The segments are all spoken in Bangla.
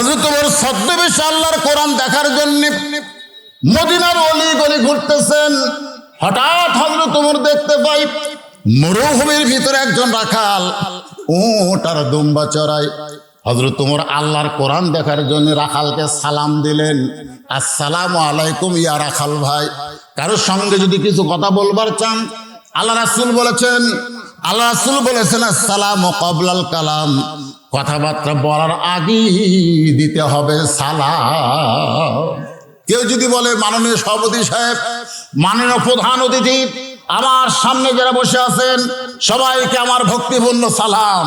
হযরত ওমর ছদ্মবেশে আল্লাহর কোরআন দেখার জন্য মদিনার অলি গলি ঘুরতেছেন। হঠাৎ হযরত ওমর দেখতে পাই মরুভূমির ভিতরে একজন রাখাল উট আর দুম্বা চড়ায়। হযরত ওমর আল্লাহর কোরআন দেখার জন্য রাখালকে সালাম দিলেন, আসসালামু আলাইকুম ইয়া রাখাল ভাই। কারোর সঙ্গে যদি কিছু কথা বলবার চান, আল্লাহ রাসূল বলেছেন আসসালামু ক্বাবলাল কালাম, কথাবার্তা বলার আগেই দিতে হবে সালাম। কেউ যদি বলে মাননীয় সভাপতি সাহেব, মাননীয় প্রধান অতিথি, আমার সামনে যারা বসে আছেন সবাইকে আমার ভক্তিপূর্ণ সালাম,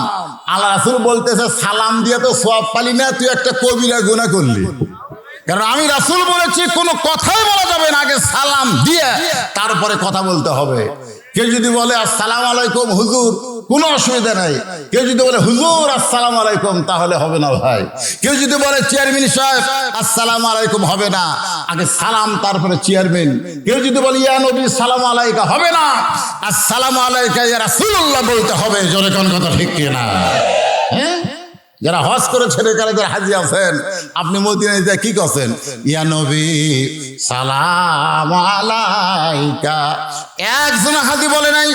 আল্লাহ রাসূল বলতেছে সালাম দিয়ে তো সওয়াব পালি না, তুই একটা কবিরা গুনাহ করলি। কারণ আমি রাসূল বলেছি কোনো কথাই বলা যাবে না, আগে সালাম দিয়ে তারপরে কথা বলতে হবে। কেউ যদি বলে আসসালামু আলাইকুম হুজুর, কোনো অসুবিধা নাই। কেউ যদি বলে হুজুর আসসালামু আলাইকুম, তাহলে হবে না ভাই। কেউ যদি বলে চেয়ারম্যান সাহেব আসসালামু আলাইকুম, হবে না, আগে সালাম তারপরে চেয়ারম্যান। কেউ যদি বলে ইয়া নবী সালাম আলাইকা, হবে না, আসসালামু আলাইকা ইয়া রাসূলুল্লাহ বলতে হবে। জোরে কোন কথা ঠিক কিনা? হ্যাঁ, যারা হজ করেছেন এখানে যারা হাজি আছেন, আপনি মদিনায় যা কি করছেন, ইয়া নবী সালাম আলাইকা। একজন হাজি বলে নাই,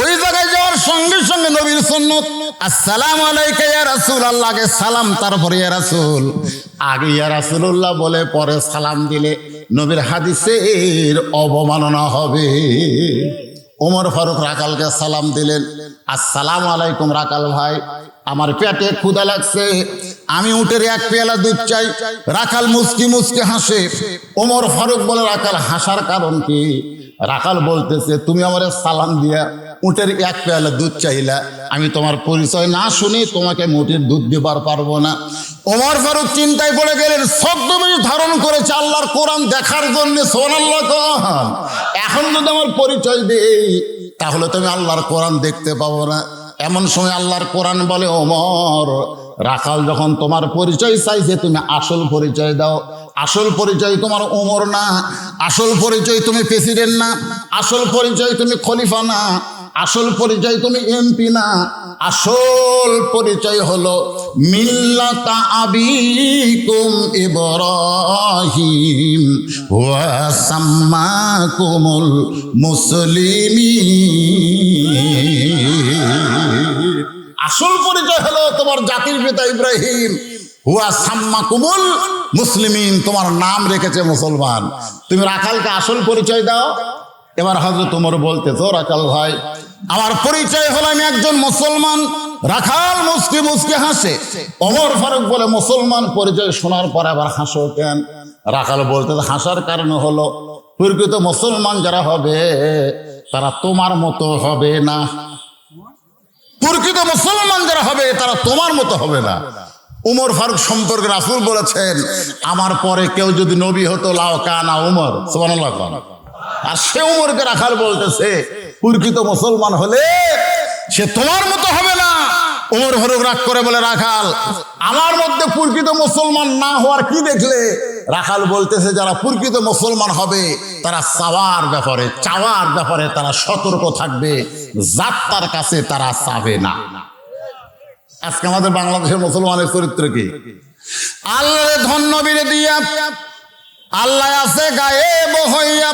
ওই জায়গায় যাওয়ার সঙ্গে সঙ্গে নবীর সুন্নত আসসালামু আলাইকা ইয়া রাসূলুল্লাহ, আগে সালাম তারপরে ইয়া রাসূল। আগে ইয়া রাসূলুল্লাহ বলে পরে সালাম দিলে নবীর হাদিসের অবমাননা হবে। ওমর ফারুক রাকালকে সালাম দিলেন, আসসালামু আলাইকুম রাকাল ভাই, আমার পেটে ক্ষুধা লাগছে, আমি উটের এক পেয়ালা দুধ চাই। রাখাল মুচকি মুচকি হাসে। ওমর ফারুক বলে রাখাল হাসার কারণ কি? রাখাল বলতেছে তুমি আমার সালাম দিয়া উটের এক পেয়ালা দুধ চাইলা, আমি তোমার পরিচয় না শুনি তোমাকে মুঠির দুধ দিবার পারবো না। ওমর ফারুক চিন্তায় পড়ে গেলেন, ছদ্মবেশ ধারণ করেছে আল্লাহর কোরআন দেখার জন্য, সুবহানাল্লাহ কন। এখন যদি আমার পরিচয় দেই তাহলে তুমি আল্লাহর কোরআন দেখতে পাবো না। এমন সময় আল্লাহর কোরআন বলে, ওমর রাখাল যখন তোমার পরিচয় চাইছে তুমি আসল পরিচয় দাও। আসল পরিচয় তোমার ওমর না, আসল পরিচয় তুমি প্রেসিডেন্ট না, আসল পরিচয় তুমি খলিফা না, আসল পরিচয় তুমি এমপি না, আসল পরিচয় হলো মিল্লাতা আবিকুম ইব্রাহিম ওয়া সাম্মাকুমুল মুসলিমিন। আসল পরিচয় হলো তোমার জাতির পিতা ইব্রাহিম, হুয়া সাম্মাকুমুল মুসলিমিন, তোমার নাম রেখেছে মুসলমান। তুমি রাখালকে আসল পরিচয় দাও। এবার হযরত ওমর বলতেছো, রাখাল ভাই আমার পরিচয় হলো আমি একজন মুসলমান। রাখাল মুচকি মুচকি হাসে। ওমর ফারুক বলে মুসলমান পরিচয় শোনার পর আবার হাসো কেন? রাখাল বলতে হাসার কারণ হলো প্রকৃত মুসলমান যারা হবে তারা তোমার মতো হবে না। প্রকৃত মুসলমান যারা হবে তারা তোমার মতো হবে না। উমর ফারুক সম্পর্কে রাসূল বলেছেন, আমার পরে কেউ যদি নবী হতো লাও কানা উমর, সুবহানাল্লাহ। আর সে উমরকে রাখাল বলতেছে প্রকৃত মুসলমান হলে সে তোমার মতো হবে না। উমর ফারুক রাগ করে বলে, রাখাল আমার মধ্যে প্রকৃত মুসলমান না হওয়ার কি দেখলে? রাখাল বলতেছে যারা প্রকৃত মুসলমান হবে তারা চাওয়ার ব্যাপারে তারা সতর্ক থাকবে, যাত্রার কাছে তারা চাবে না। আজকে আমাদের বাংলাদেশের মুসলমানের চরিত্র কি? আল্লাহরে ধন নবীরে দিয়া, আল্লাহ আছে গায়েব হইয়া,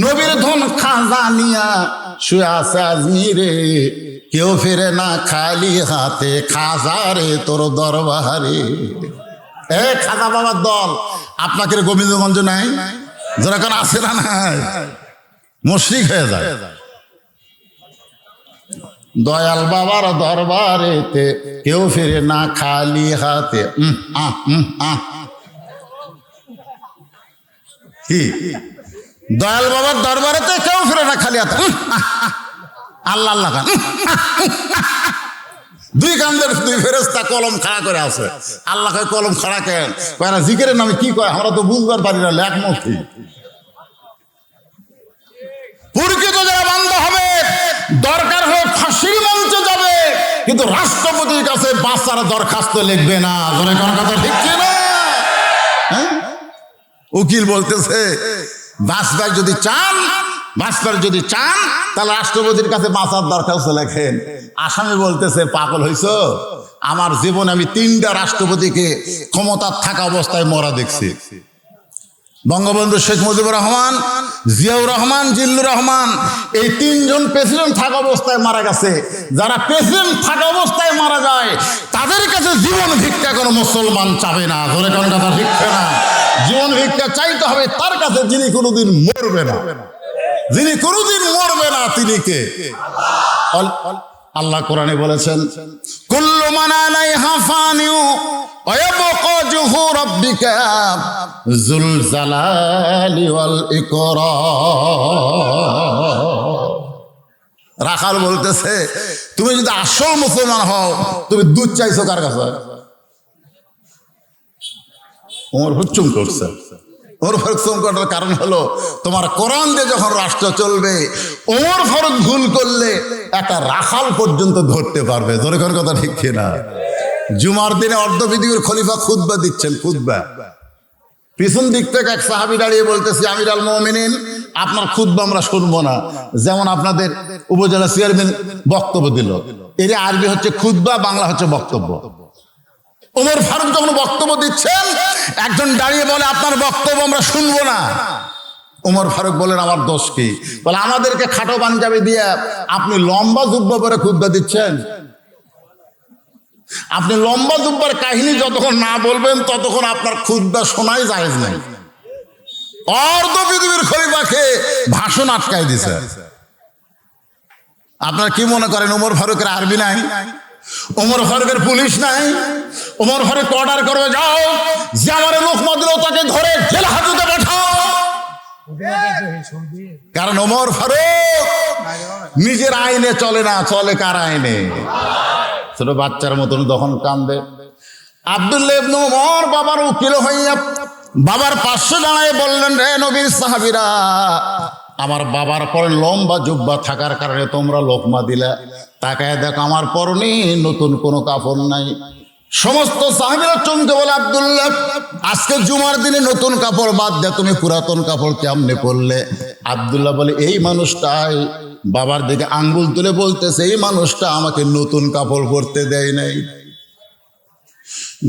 নবীর ধন খাজা নিয়া শুয়ে আছে আজমিরে, কেউ ফিরে না খালি হাতে, খাজারে তোর দরবারে। এ খাজা বাবার দল আপনাকে গোবিন্দগঞ্জ নাই, যারা কেন আছে না নাই, মুশরিক হয়ে যায়। দয়াল বাবার দরবারেতে কেউ ফিরে না খালি হাতে। কি দয়াল বাবার দরবারেতে কেউ ফিরে না খালি হাতে? আল্লাহ আল্লাহ খান। দুই কান্দের দুই ফেরেশতা কলম খাড়া করে আছে। আল্লাহ কয় কলম খাড়া কেন? কয় না জিকিরের নামে কি কয় আমরা তো বুঝবার পারি না, লেখমুখী। প্রকৃত যারা বান্দা হবে দরকার হয়ে ফাঁসির মঞ্চে যাবে, কিন্তু রাষ্ট্রপতির কাছে বাঁচার দরখাস্ত লিখবে না। জোরে কোন কথা ঠিক কি না? উকিল বলতেছে বাঁচবার যদি চান বাঁচবার যদি চান তাহলে রাষ্ট্রপতির কাছে বাঁচার দরখাস্ত লেখেন। আসামি বলতেছে, পাগল হইছ? আমার জীবনে আমি 3টা রাষ্ট্রপতিকে ক্ষমতার থাকা অবস্থায় মরা দেখছি। বঙ্গবন্ধু শেখ মুজিবুর রহমান, জিয়াউর রহমান, জিল্লুর রহমান, এই 3 জন প্রেসিডেন্ট থাকা অবস্থায় মারা গেছে। যারা প্রেসিডেন্ট থাকা অবস্থায় মারা যায় তাদের কাছে জীবন ভিক্ষা কোনো মুসলমান চাবে না। ধরে কোন কথা ঠিক না? জীবন ভিক্ষা চাইতে হবে তার কাছে যিনি কোনোদিন মরবে না। যিনি কোনোদিন মরবে না তিনি কে? আল্লাহ কোরআনে বলেছেন, কুল্লু মান আলাইহা ফানিউ ওয়া ইয়াবকা ওয়াজহু রাব্বিকা যুল জালালি ওয়াল ইকরাম। রাখাল বলতেছে, তুমি যদি আসল মুসলমান হও তুমি দুধ চাইছো কার কাছে? ওমর হুচ্চুম করছে। ওমর ফারুক চুম করার কারণ হলো তোমার কোরআন দিয়ে যখন রাষ্ট্র চলবে, ওমর ফারুক ভুল করলে একটা রাখাল পর্যন্ত ধরতে পারবে। জোরে কোন কথা ঠিক কিনা? জুমার দিনে অর্ধপৃথিবীর খলিফা খুতবা দিচ্ছেন, খুতবা। পিছন দিক থেকে এক সাহাবী দাঁড়িয়ে বলতেছে, আমির আল মুমিনিন, আপনার খুতবা আমরা শুনবো না। যেমন আপনাদের উপজেলা চেয়ারম্যান বক্তব্য দিল, এর আরবি হচ্ছে খুতবা, বাংলা হচ্ছে বক্তব্য। ওমর ফারুক যখন বক্তব্য দিচ্ছেন, একজন দাঁড়িয়ে বলে, আপনার বক্তব্য আমরা শুনবো না। ওমর ফারুক বলেন, আমার দোষ কি? বলে, আমাদেরকে খাটো পাঞ্জাবি দিয়ে আপনি লম্বা জুব্বা পরে খুতবা দিচ্ছেন। আপনি লম্বা জুব্বার কাহিনী যতক্ষণ না বলবেন ততক্ষণ আপনার খুতবা শোনাই জায়েজ নাই। অর্ধ পৃথিবীর খলিফাকে ভাষণ আটকায় দিছে। আপনারা কি মনে করেন ওমর ফারুকের আরবি নাই? ওমর ফারুকের পুলিশ নাই? ওমর ফারুক অর্ডার করবে, যাও যে আমার লোকমা দিল তাকে ধরে জেল হাজতে পাঠাও। কারণ ওমর ফারুক নিজের আইনে চলে না, চলে কার আইনে? ছোট বাচ্চার মতন তখন কান্দে। আব্দুল্লাহ ইবনে ওমর বাবার উকিল হইয়া বাবার পাশে দাঁড়ায় বললেন, রে নবীর সাহাবীরা, আমার বাবার পরে লম্বা জুব্বা থাকার কারণে তোমরা লোকমা দিলা। তাকায় দেখো আমার পরনে নতুন কোনো কাপড় নাই। সমস্ত সাহাবীরা চমকে বলে, আব্দুল্লাহ, আজকে জুমার দিনে নতুন কাপড় বাদ দে, তুমি পুরাতন কাপড় কেমনে পরলে? আব্দুল্লাহ বলে, এই মানুষটাই বাবার দিকে আঙ্গুল তুলে বলতেছে, এই মানুষটা আমাকে নতুন কাপড় পরতে দেয় নাই।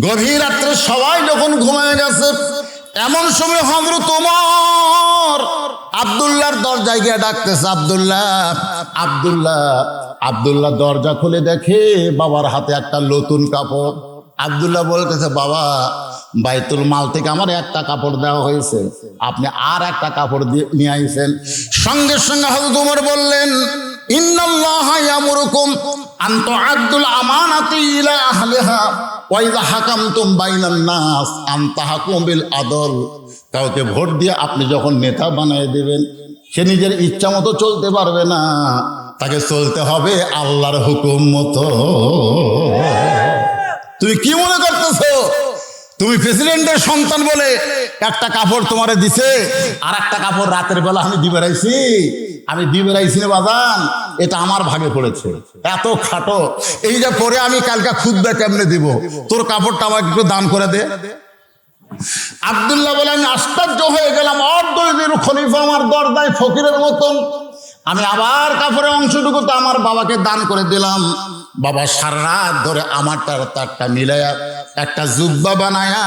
গভীর রাত্রে সবাই যখন ঘুমায় গেছে, এমন সময় হযরত ওমর আব্দুল্লাহর দরজায় গিয়ে ডাকতেছে, আব্দুল্লাহ, আব্দুল্লাহ। আব্দুল্লাহ দরজা খুলে দেখে বাবার হাতে একটা নতুন কাপড়। আব্দুল্লাহ বলতেছে, বাবা, বাইতুল মাল থেকে আমার একটা কাপড় দেওয়া হয়েছে, আপনি আর একটা কাপড় নিয়ে আইছেন। সঙ্গে সঙ্গে হযরত ওমর বললেন, ইন্নাল্লাহা ইয়ামুরুকুম আন তুআদ্দুল আমানাতি ইলা আহলিহা ওয়া ইযা হাকামতুম বাইনান নাস আন তাহকুমু বিল আদল। কাউকে ভোট দিয়ে আপনি যখন নেতা বানিয়ে দেবেন, সে নিজের ইচ্ছা মতো চলতে পারবে না, তাকে চলতে হবে আল্লাহর হুকুম মতো। তুমি কি মনে করতেছো তুমি প্রেসিডেন্টের সন্তান বলে একটা কাপড় তোমারে দিছে, আর একটা কাপড় রাতের বেলা আমি দিয়ে বেড়াইছি? আমি দিয়ে বেড়াইছি না বাজান, এটা আমার ভাগে পড়েছে। এত খাটো, এই যে পরে আমি কালকে খুতবা কেমনে দিব? তোর কাপড়টা আমাকে একটু দান করে দে। আব্দুল্লাহ বলে, আমি আশ্চর্য হয়ে গেলাম, অর্ধবীর খলিফা আমার দরজায় ফকিরের মতন। আমি আবার কাপড়ের অংশটুকু তো আমার বাবাকে দান করে দিলাম। বাবা সারা রাত ধরে আমারটার তারটা মিলাইয়া একটা জুব্বা বানায়া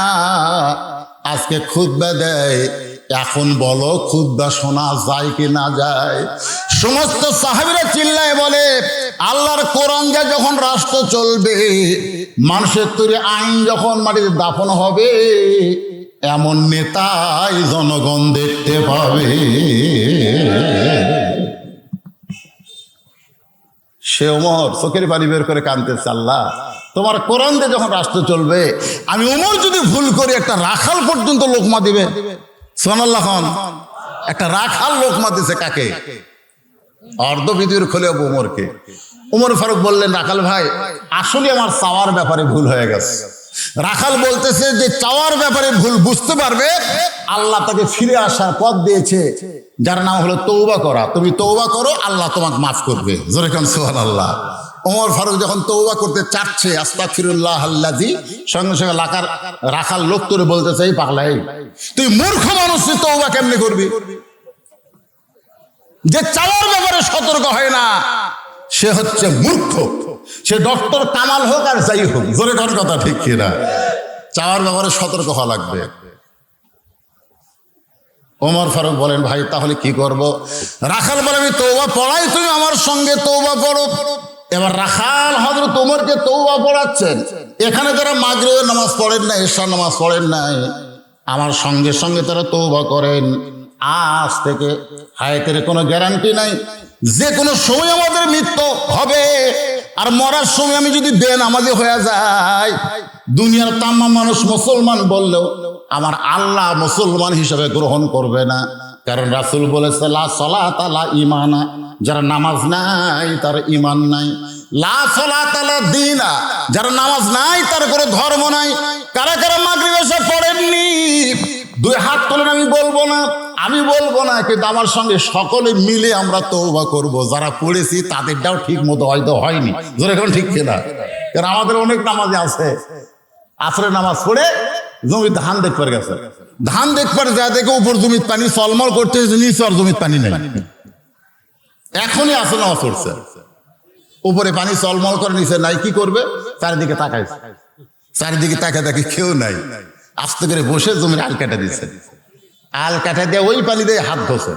আজকে খুতবা দেয়। এখন বলো খুতবা শোনা যায় কি না যায়? সমস্ত সাহাবীরা চিল্লায় বলে, আল্লাহর কোরআন দিয়ে যখন রাষ্ট্র চলবে, মানুষের তৈরি আইন যখন মাটিতে দাফন হবে, এমন নেতাই জনগণ দেখতে পাবে। সে ওমর চোখের পানি বের করে কাঁদতেছে, আল্লাহ, তোমার কোরআন দিয়ে যখন রাষ্ট্র চলবে, আমি ওমর যদি ভুল করি একটা রাখাল পর্যন্ত লোকমা দিবে। সুবহানাল্লাহ। একটা রাখাল লোকমা দিছে কাকে? অর্ধপৃথিবীর খলিফা ওমরকে। ওমর ফারুক বললেন, রাখাল ভাই, আসলে আমার চাওয়ার ব্যাপারে ভুল হয়ে গেছে। রাখাল বলতেছে যে চাওয়ার ব্যাপারে ভুল বুঝতে পারবে, আল্লাহ তাকে ফিরে আসার পথ দিয়েছে, যার নাম হলো তওবা করা। তুমি তওবা করো, আল্লাহ তোমাকে মাফ করবে। জোরে কান সুবহানাল্লাহ। ওমর ফারুক যখন তওবা করতে চাচ্ছে, আস্তাগফিরুল্লাহ আল্লাযী, সঙ্গে সঙ্গে রাখাল লোক তোরে বলতেছে, এই পাগলা, এই তুই মূর্খ মানুষ, তুই তওবা কেমনে করবি? যে চাওয়ার ব্যাপারে সতর্ক হয় না সে হচ্ছে মূর্খ। সে ডক্টর কামাল হোক আর যাই হোক, জোরে কোন কথা ঠিক কিনা? চাওয়ার ব্যাপারে সতর্ক হওয়া লাগবে। ওমর ফারুক বলেন, ভাই তাহলে কি করব? রাখাল বলে, আমি তওবা পড়াই, তুমি আমার সঙ্গে তওবা পড়ো। এবার রাখাল হযরত ওমরকে তওবা পড়াচ্ছেন। এখানে যারা মাগরিবের নামাজ পড়েন না, এশার নামাজ পড়েন নাই, আমার সঙ্গে সঙ্গে তারা তওবা করেন। আজ থেকে হায়াতের কোনো গ্যারান্টি নাই, যে কোনো সময় আমাদের মৃত্যু হবে। আর মরার সময় আমি যদি বেনামাজি হয়ে যাই, দুনিয়ার তামাম মানুষ মুসলমান বললেও আমার আল্লাহ মুসলমান হিসেবে গ্রহণ করবে না। কারণ রাসূল বলেছে, লা সালাতা লা ঈমানা, যারা নামাজ নাই তার ঈমান নাই। লা সালাতা লা দীনা, যারা নামাজ নাই তার কোনো ধর্ম নাই। কারা কারা মাগরিব এশা পড়েননি দুই হাত তোলেন। আমি বলবো না, কিন্তু আমার সঙ্গে সকলে মিলে আমরা তওবা করব। যারা পড়েছি তাদেরটাও ঠিক মতো হয়তো হয়নি, জোরে এখন ঠিক কিনা? কারণ আমাদের অনেক নামাজে আছে, আসরের নামাজ পড়ে জমিতে ধান দেখবার গেছে, ধান দেখবার যা দেখে উপর জমির পানি চলমল করতে, নিচে আর জমির পানি নেই। এখনই আসে নামাজ পড়ছে, উপরে পানি চলমল করে, নিচে নাই, কি করবে? চারিদিকে তাকায়, চারিদিকে তাকায় দেখে কেউ নাই। আস্তে করে বসে জমির আল কাটা দিচ্ছে, আল কাটা দিয়ে ওই পানি দিয়ে হাত ধোছে,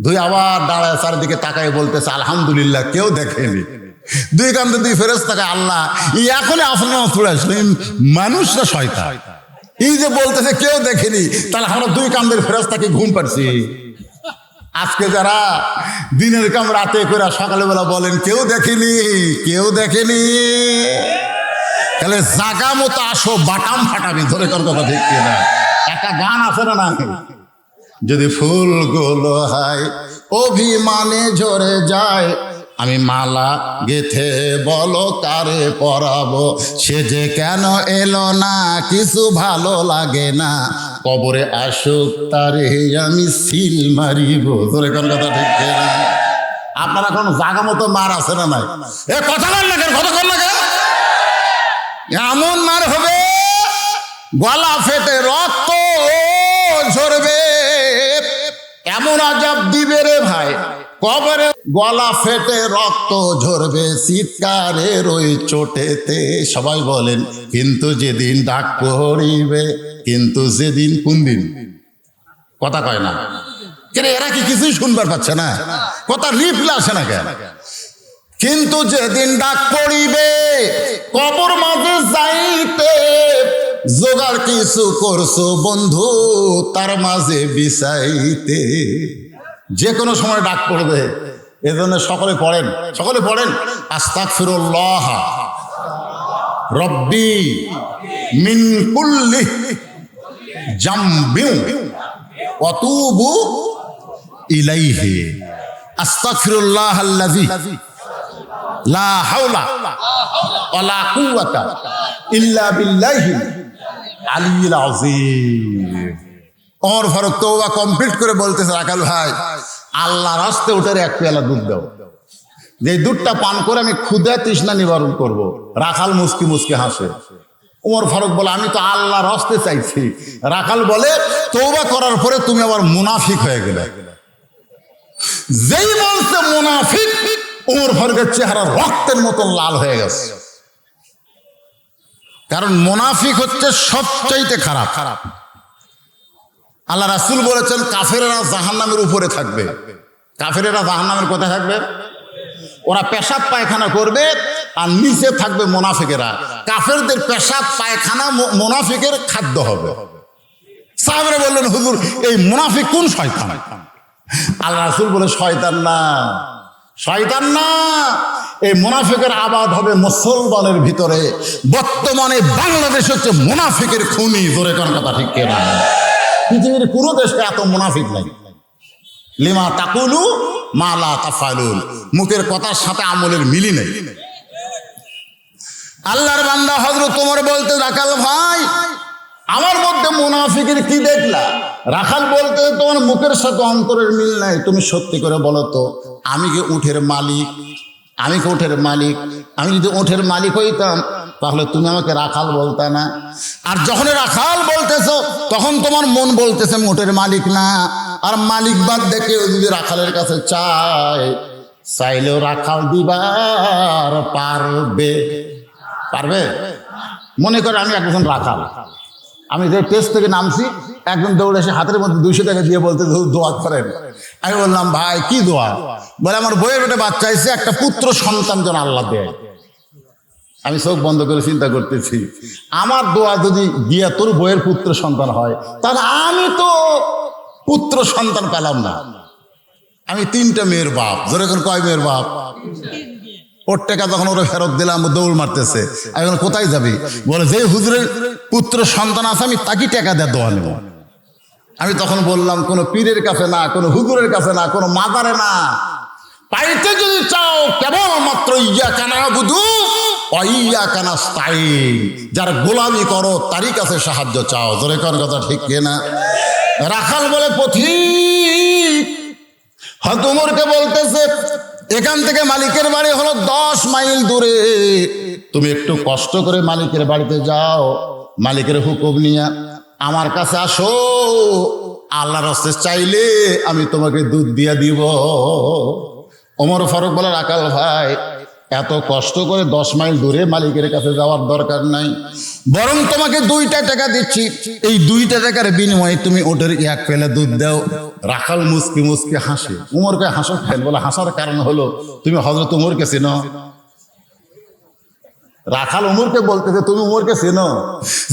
ধুই আবার দাঁড়ায় চারিদিকে তাকায় বলতেছে, আলহামদুলিল্লাহ কেউ দেখেনি। দুই কান্দে দুই ফেরেশতা, আল্লাহ এখনই আসলে নামাজ পড়ে আসলে মানুষ না শয়তান? এই যে বলতেছে কেউ দেখেনি, তাহলে আমরা দুই কান্দের ফেরেশতাকে ঘুম পাচ্ছি। আজকে যারা দিনের কাম রাতে করে সকালে বেলা বলেন কেউ দেখেনি, কেউ দেখেনি, তাহলে জাগা মতো আসো, বাটাম ফাটাবি, ধরে কোন কথা ঠিক কিনা? একটা গান আছে না, যদি ফুলগুলো হয় অভিমানে ঝরে যায়, আমি মালা গেথে বলো কারে পরাবো, সে যে কেন এলো না কিছু ভালো লাগে না, কবরে আসুক তারে আমি সিল মারিব, ধরে কোন কথা ঠিক কিনা? আপনারা কোন জাগা মতো মার আছে না নাই? এ কথা বল না কেন, কথা বল না কেন? এমন মার হবে গলা ফেটে রক্ত ঝরবে, এমন আজাব দিবে রে ভাই, কবরে গলা ফেটে রক্ত ঝরবে চিৎকারের ওই চোটেতে। সবাই বলেন, কিন্তু যেদিন ডাক পড়িবে, কিন্তু যেদিন, কোন দিন? কথা কয় না কেন? এরা কি কিছুই শুনবার পাচ্ছে না? কথা রিপ্লাই আসে না কেন? কিন্তু যেদিন ডাক পড়িবে কবর মাঝে যাইতে, জোগাড় কিছু করছো বন্ধু তার মাঝে বিছাইতে। যে কোনো সময় ডাক পড়বে, এজন্য সকলে পড়েন আস্তাগফিরুল্লাহ রব্বি মিন কুল্লি জামবি ওয়া তুবু ইলাইহি, আস্তাগফিরুল্লাহ আল্লাযী লা হাওলা ওয়ালা কুওয়াতা ইল্লা বিল্লাহিল আলিয়্যিল আযীম। ওমর ফারুক তওবা কমপ্লিট করে বলতেছে, রাখাল ভাই আল্লাহর রাস্তে উঠে এক পেয়ালা দুধ দাও, যে দুধটা পান করে আমি ক্ষুধা তৃষ্ণা নিবারণ করব। রাখাল মুস্কি মুস্কি হাসে। ওমর ফারুক বলে, আমি তো আল্লাহর রাস্তে চাইছি। রাখাল বলে, তওবা করার পরে তুমি আবার মুনাফিক হয়ে গেলে। যেই বলছে মুনাফিক, ওমর ফারুকের চেহারা রক্তের মতো লাল হয়ে গেছে। কারণ মুনাফিক হচ্ছে সবচাইতে খারাপ। আল্লাহ রাসূল বলেছেন, কাফেরেরা জাহান্নামের উপরে থাকবে। কাফেরেরা জাহান্নামের কোথায় থাকবে? ওরা পেশাব পায়খানা করবে, আর নিচে থাকবে মুনাফিকেরা। কাফেরদের পেশাব পায়খানা মুনাফিকের খাদ্য হবে। সাহাবারা বললেন, হুজুর এই মুনাফিক কোন শয়তান? আল্লাহ রাসূল বলে, শয়তান না, এই মুনাফিকের আবাদ হবে মুসলমানের ভিতরে। বর্তমানে বাংলাদেশ হচ্ছে মুনাফিকের খুনি, জোরে কোন কথা ঠিক কিনা? পৃথিবীর কোনো দেশে এত মুনাফিক নাই। লিমা তাকুলু মা লা তাফালুন, মুখের কথার সাথে আমলের মিলি নেই। আল্লাহর বান্দা হযরত ওমর বলতে, রাখাল ভাই আমার মধ্যে মুনাফিকের কি দেখলা? রাখাল বলতে, তোমার মুখের সাথে অন্তরের মিল নাই। তুমি সত্যি করে বলো তো, আমি কি উঠের মালিক? আমি যদি উঠের মালিক হইতাম তাহলে তুমি আমাকে রাখাল বলতে না। আর যখন রাখাল বলতেছো তখন তোমার মন বলতেছে উঠের মালিক না। আর মালিক বাদ দেখে যদি রাখালের কাছে চাইলেও রাখাল দিবার পারবে? মনে করে আমি একজন রাখাল, আমি যে টেস্ট থেকে নামছি, একজন দৌড়ে এসে হাতের মধ্যে 200 টাকা দিয়ে বলতে দোয়া করেন। আমি বললাম ভাই কি দোয়া? বলে আমার বইয়ের পেটে বাচ্চা এসে একটা পুত্র সন্তান যেন আল্লাহ দেয়। আমি চোখ বন্ধ করে চিন্তা করতেছি, আমার দোয়া যদি দিয়া তোর বইয়ের পুত্র সন্তান হয়, তাহলে আমি তো পুত্র সন্তান পেলাম না। আমি 3টা মেয়ের বাপ। যেরকম কয় মেয়ের বাপ? ওর টাকা তখন ওরা ফেরত দিলাম, দৌড় মারতেছে। এখন কোথায় যাবি? বলে যে হুজুরের পুত্র সন্তান আছে আমি তাকে টাকা দিয়ে দোয়া নেব। আমি তখন বললাম কোনো পীরের কাছে না, কোনো হুজুরের কাছে না, কোনো মাজারে না, পাইতে যদি চাও কেবলমাত্র ইয়াকা না'বুদু ওয়া ইয়াকা নাস্তাঈন, যার গোলামি করো তারই কাছে সাহায্য চাও। জোরে কোন কথা ঠিক কিনা? রাখাল বলে পথিক হযরত ওমরকে বলতেছে এখান থেকে মালিকের বাড়ি হলো 10 মাইল দূরে, তুমি একটু কষ্ট করে মালিকের বাড়িতে যাও, মালিকের হুকুম নিয়ে আমার কাছে আসো, আল্লাহর রাস্তে চাইলে আমি তোমাকে দুধ দিয়ে দিব। ওমর ফারুক বলে রাখাল ভাই এত কষ্ট করে 10 মাইল দূরে মালিকের কাছে যাওয়ার দরকার নাই, বরং তোমাকে 2টা টাকা দিচ্ছি, এই 2টা টাকার বিনিময়ে তুমি ওটার 1 পেলে দুধ দাও। রাখাল মুসকি মুসকি হাসে। উমরকে হাসো খেল? বলে হাসার কারণ হলো তুমি হযরত উমরকে চেনো। রাখাল উমরকে বলতেছে তুমি উমরকে চেনো?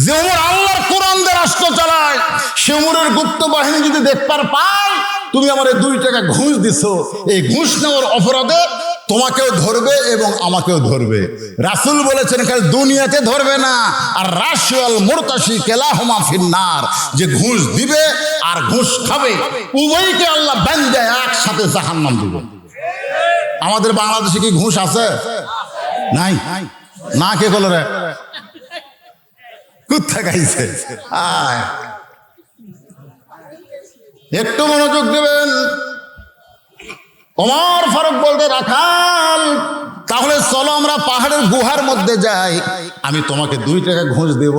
যে উমর আল্লাহর কোরআন দিয়ে রাষ্ট্র চালায়, সে উমরের গুপ্ত বাহিনী যদি দেখবার পায় তুমি আমার 2 টাকা ঘুষ দিছো, এই ঘুষ নেওয়ার অপরাধে তোমাকেও ধরবে এবং আমাকেও ধরবে। রাসূল বলেছেন খালি দুনিয়াতে ধরবে না, আর রাশিয়াল মুরতাশি কেলাহুমা ফিন্নার, যে ঘুষ দিবে আর ঘুষ খাবে উভয়কে আল্লাহ বান্ধে একসাথে জাহান্নাম দিবে। আমাদের বাংলাদেশে কি ঘুষ আছে? নাই না। কে বলে রে কুত্তা খাইছে? একটু মনোযোগ দেবেন। ওমর ফারুক বলতে রাখাল তাহলে চলো আমরা পাহাড়ের গুহার মধ্যে যাই, আমি তোমাকে 2 টাকা ঘুষ দেব,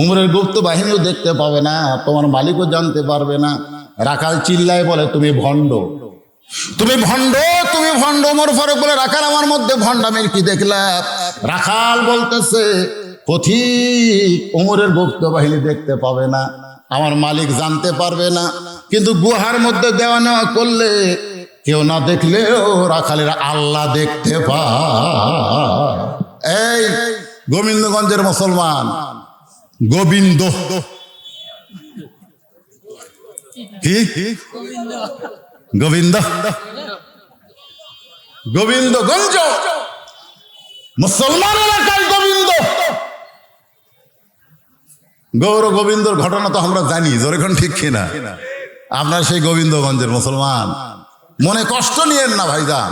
উমরের গুপ্ত বাহিনীও দেখতে পাবে না, তোমার মালিকও জানতে পারবে না। রাখাল চিল্লায় বলে তুমি ভণ্ড, তুমি ভণ্ড, তুমি ভণ্ড। ওমর ফারুক বলে রাখাল আমার মধ্যে ভণ্ডামির কি দেখলাম? রাখাল বলতেছে পথিক ওমরের গুপ্ত বাহিনী দেখতে পাবে না, আমার মালিক জানতে পারবে না, কিন্তু গুহার মধ্যে দেওয়া নেওয়া করলে কেউ না দেখলেও রাখালেরা আল্লাহ দেখতে পায়। এই গোবিন্দগঞ্জের মুসলমান গোবিন্দ, কি গোবিন্দ, গোবিন্দগঞ্জ মুসলমান এলাকায় গোবিন্দ, গৌর গোবিন্দর ঘটনা তো আমরা জানি, যেরকম ঠিক কিনা? আপনার সেই গোবিন্দগঞ্জের মুসলমান, মনে কষ্ট নিয়েন না ভাইজান,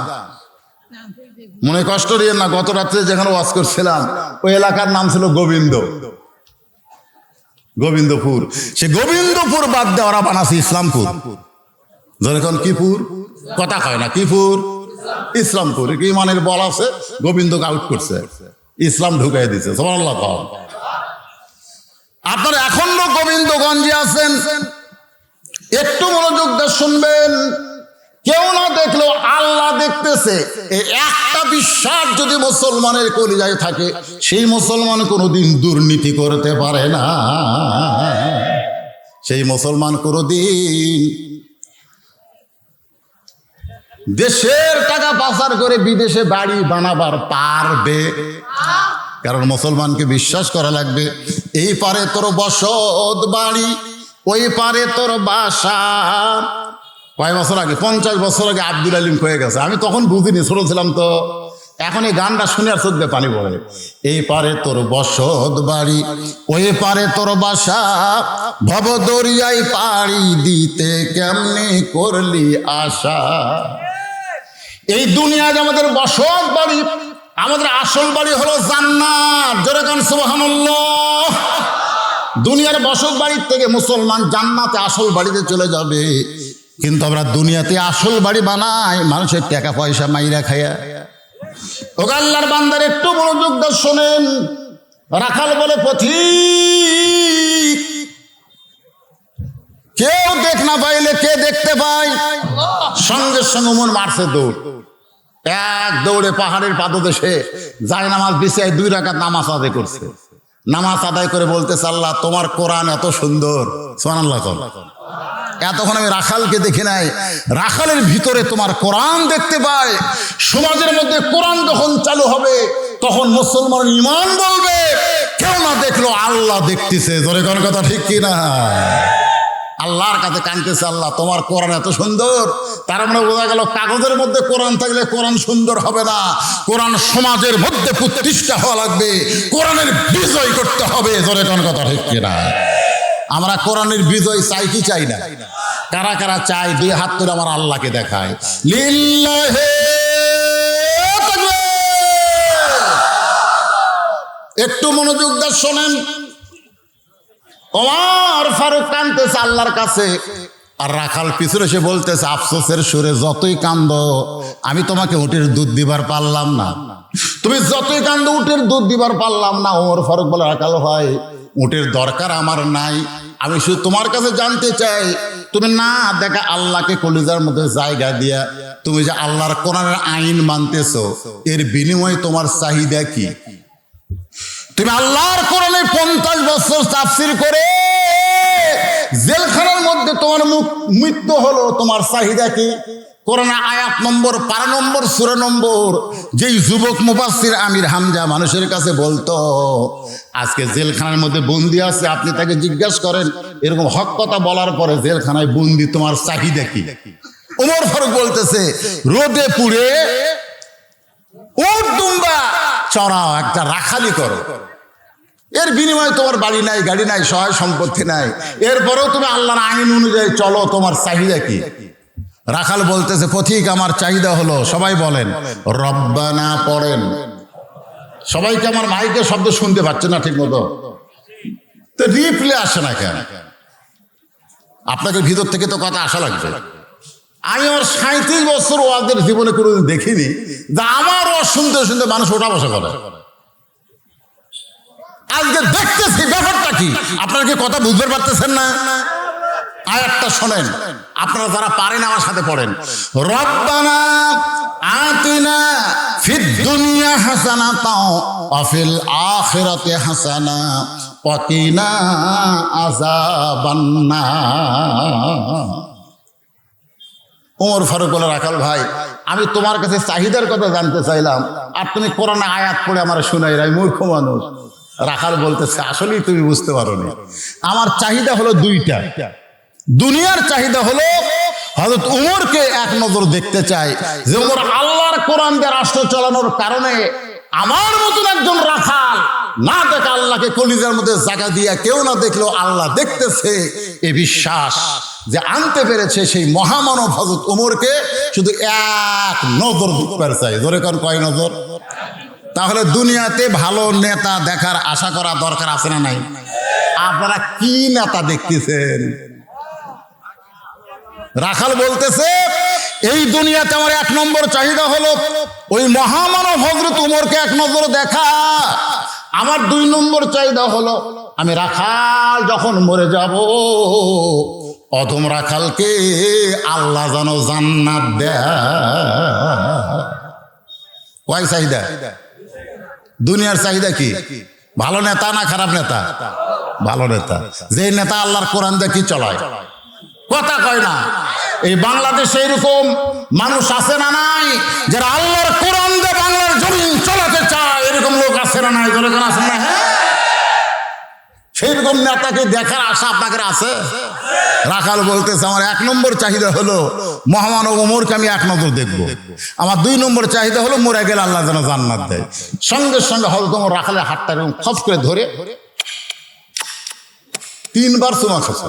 মনে কষ্ট নিয়েন না। গত রাত্রে যেখানে ওয়াজ করছিলাম ওই এলাকার নাম ছিল গোবিন্দপুর। সে গোবিন্দপুর বাদ দিয়ে ওরা বানাচ্ছে ইসলামপুর। যেরকম কিপুর কথা কয় না, কিপুর ইসলামপুর, কি মানের বল আছে, গোবিন্দকে আউট করছে, ইসলাম ঢুকাই দিছে। সুবহানাল্লাহ। আপনারা এখনো গোবিন্দগঞ্জে আছেন, একটু মনোযোগ দিয়ে শুনবেন। কেউ না দেখলেও আল্লাহ দেখতেছে, এই একটা বিশ্বাস যদি মুসলমানের কলিজায় থাকে, সেই মুসলমান কোনোদিন দুর্নীতি করতে পারে না। সেই মুসলমান কোনোদিন দেশের টাকা পাচার করে বিদেশে বাড়ি বানাবার পারবে, কারণ মুসলমানকে বিশ্বাস করা লাগবে এই পারে তোর বসত বাড়ি, ওই পারে তোর বাসা। কয় বছর আগে, 50 বছর আগে আব্দুল আলিম হয়ে গেছে, আমি তখন বুঝিনি, ছোট ছিলাম তো। এখন এই গানটা শুনে আর চোখে পানি পড়ে। এই পারে তোর বসত বাড়ি, ওই পারে তোর বাসা, ভব দরিয়ায় পাড়ি দিতে কেমনে করলি আশা। এই দুনিয়ায় আমাদের বসত বাড়ি, আমাদের আসল বাড়ি হলো জান্নাত। জোরে গান সুবহানাল্লাহ। দুনিয়ার বসত বাড়ির থেকে মুসলমান জান্নাতে আসল বাড়িতে চলে যাবে, কিন্তু আমরা দুনিয়াতে আসল বাড়ি বানাই মানুষের টাকা পয়সা মাইরা খায়া। ও আল্লাহর বান্দার একটু মনোযোগ দিয়ে শোনেন। রাখাল বলে পথিক কেউ দেখলে না পাইলে কে দেখতে পায়? সঙ্গে সঙ্গে ওমর মারছে দৌড়, এক দৌড়ে পাহাড়ের পাদদেশে যায় নামাজ বিছায় 2 রাকাত নামাজ আদায় করছে। নামাজ আদায় করে বলতেছে, আল্লাহ তোমার কোরআন এত সুন্দর, সুবহানাল্লাহ। এতক্ষণ আমি রাখালকে দেখি নাই, রাখালের ভিতরে তোমার কোরআন দেখতে পাই। সমাজের মধ্যে কোরআন যখন চালু হবে তখন মুসলমান ঈমান বলবে, কেউ না দেখলো আল্লাহ দেখতেছে। জোরে কোন কথা ঠিক কিনা? আল্লাহর কাছে কাঁদতেছে, আল্লাহ তোমার কোরআন এত সুন্দর। তার মানে বোঝা গেল কাগজের মধ্যে কোরআন থাকলে কোরআন সুন্দর হবে না, কোরআন সমাজের মধ্যে প্রতিষ্ঠা হওয়া লাগবে, কোরআনের বিজয় করতে হবে। জোরে কোন কথা ঠিক কিনা? আমরা কোরআনের বিজয় চাই কি চাই না? কারা কারা চাই 2 হাত তুলে আমার আল্লাহকে দেখায়। লিল্লাহি তাকবীর। একটু মনোযোগ দিয়ে শোনেন। ওমর ফারুক কাঁদতেছে আল্লাহর কাছে, আর রাখাল পিছনে এসে বলতেছে আফসোসের সুরে, যতই কান্দো আমি তোমাকে উটের দুধ দিবার পারলাম না, তুমি যতই কান্দো উটের দুধ দিবার পারলাম না। ওমর ফারুক বলে, রাখাল ভাই উটের দরকার আমার নাই, আমি শুধু তোমার কাছে জানতে চাই, তুমি না দেখা আল্লাহকে কলিজার মধ্যে জায়গা দিয়া তুমি যে আল্লাহর কোরআনের আইন মানতেছো, এর বিনিময়ে তোমার চাহিদা কি? তুমি আল্লাহর কোরআনে 50 বছর তাফসীর করে জেলখানার মধ্যে তোমার মৃত্যু হলো, তোমার চাহিদা কি? কোরআনের আয়াত নম্বর, পারা নম্বর, সূরা নম্বর। যেই যুবক মুফাসসির আমির হামজা মানুষের কাছে বলতো আজকে জেলখানার মধ্যে বন্দি আছে, আপনি তাকে জিজ্ঞাসা করেন এরকম হক কথা বলার পরে জেলখানায় বন্দি, তোমার চাহিদা কি? ওমর ফারুক বলতেছে, রোদে পুড়ে উট দুম্বা চড়াও, একটা রাখালি করো, এর বিনিময়ে তোমার বাড়ি নাই, গাড়ি নাই, সহায় সম্পত্তি নাই, এরপরেও তুমি আল্লাহর আইন অনুযায়ী চলো, তোমার চাহিদা কি? রাখাল বলতেছে, পথিক আমার চাহিদা হলো, সবাই বলেন রব্বানা পড়েন। সবাইকে আমার মাইকের শব্দ শুনতে পাচ্ছে না ঠিক মতো, তো রিপ্লে আসে না কেন? আপনাকে ভিতর থেকে তো কথা আসা লাগবে। আমি আমার 37 বছর ওয়াজের জীবনে কোনোদিন দেখিনি যে আমার ওয়াজ শুনতে শুনতে মানুষ ওঠা বসা করে। আজকে দেখতেছি ব্যাপারটা কি, আপনারা কি কথা বুঝতে পারতেছেন না? আয়াতটা শোনেন, আপনারা যারা পারেন আমার সাথে পড়েন। রব্বানা আতিনা ফিদ দুনিয়া হাসানাতাও ওয়া ফিল আখিরাতি হাসানা ওয়া কিনা আযাবান্নার। ওমর ফারুক বলে, রাখাল ভাই আমি তোমার কাছে চাহিদার কথা জানতে চাইলাম, আর তুমি কোরআনে আয়াত পড়ে আমার শুনাই, আমি মূর্খ মানুষ। রাখাল বলতেছে, আসলেই তুমি বুঝতে পারোনি, আমার চাহিদা হলো 2টা। দুনিয়ার চাহিদা হলো হযরত উমরকে এক নজর দেখতে চাই, যে উমর আল্লাহর কোরআন দিয়ে রাষ্ট্র চালানোর কারণে আমার মতন একজন রাখাল না দেখা আল্লাহকে কলিজার মধ্যে জায়গা দিয়া কেউ না দেখলেও আল্লাহ দেখতেছে, এ বিশ্বাস যে আনতে পেরেছে সেই মহামানব হযরত উমরকে শুধু এক নজর দেখতে চাই। ধরে কারণ কয় নজর? তাহলে দুনিয়াতে ভালো নেতা দেখার আশা করা দরকার আছে না নাই? আপনারা কি নেতা দেখতেছেন? রাখাল বলতেছে, এই দুনিয়াতে আমার 1 নম্বর চাহিদা হলো ওই মহামানব হযরত উমরকে এক নজর দেখা। আমার 2 নম্বর চাহিদা হলো আমি রাখাল যখন মরে যাব, অধম রাখালকে আল্লাহ যেন জান্নাত দেয়। কয় চাহিদা? দুনিয়ার চাহিদা কি? ভালো নেতা না খারাপ নেতা? ভালো নেতা। যে নেতা আল্লাহর কোরআন দিয়ে কি চলায়, কথা কয় না। এই বাংলাদেশে এরকম মানুষ আছে না নাই যারা আল্লাহর কোরআন দিয়ে বাংলার জমিন চালাতে চায়? এরকম লোক আছে না নাই? জোরে আছে না? সেই রকম নেতাকে দেখার আশা আপনাদের আছে? রাখাল বলতেছে, আমার 1 নম্বর চাহিদা হলো মহামানব ওমরকে আমি এক নজর দেখবো। আমার 2 নম্বর চাহিদা হলো মরে গেলে আল্লাহ যেন জান্নাত দেয়। সঙ্গে সঙ্গে হযরত ওমর রাখালের হাতটা এরকম খপ করে ধরে 3 বার চুমা খাচ্ছে।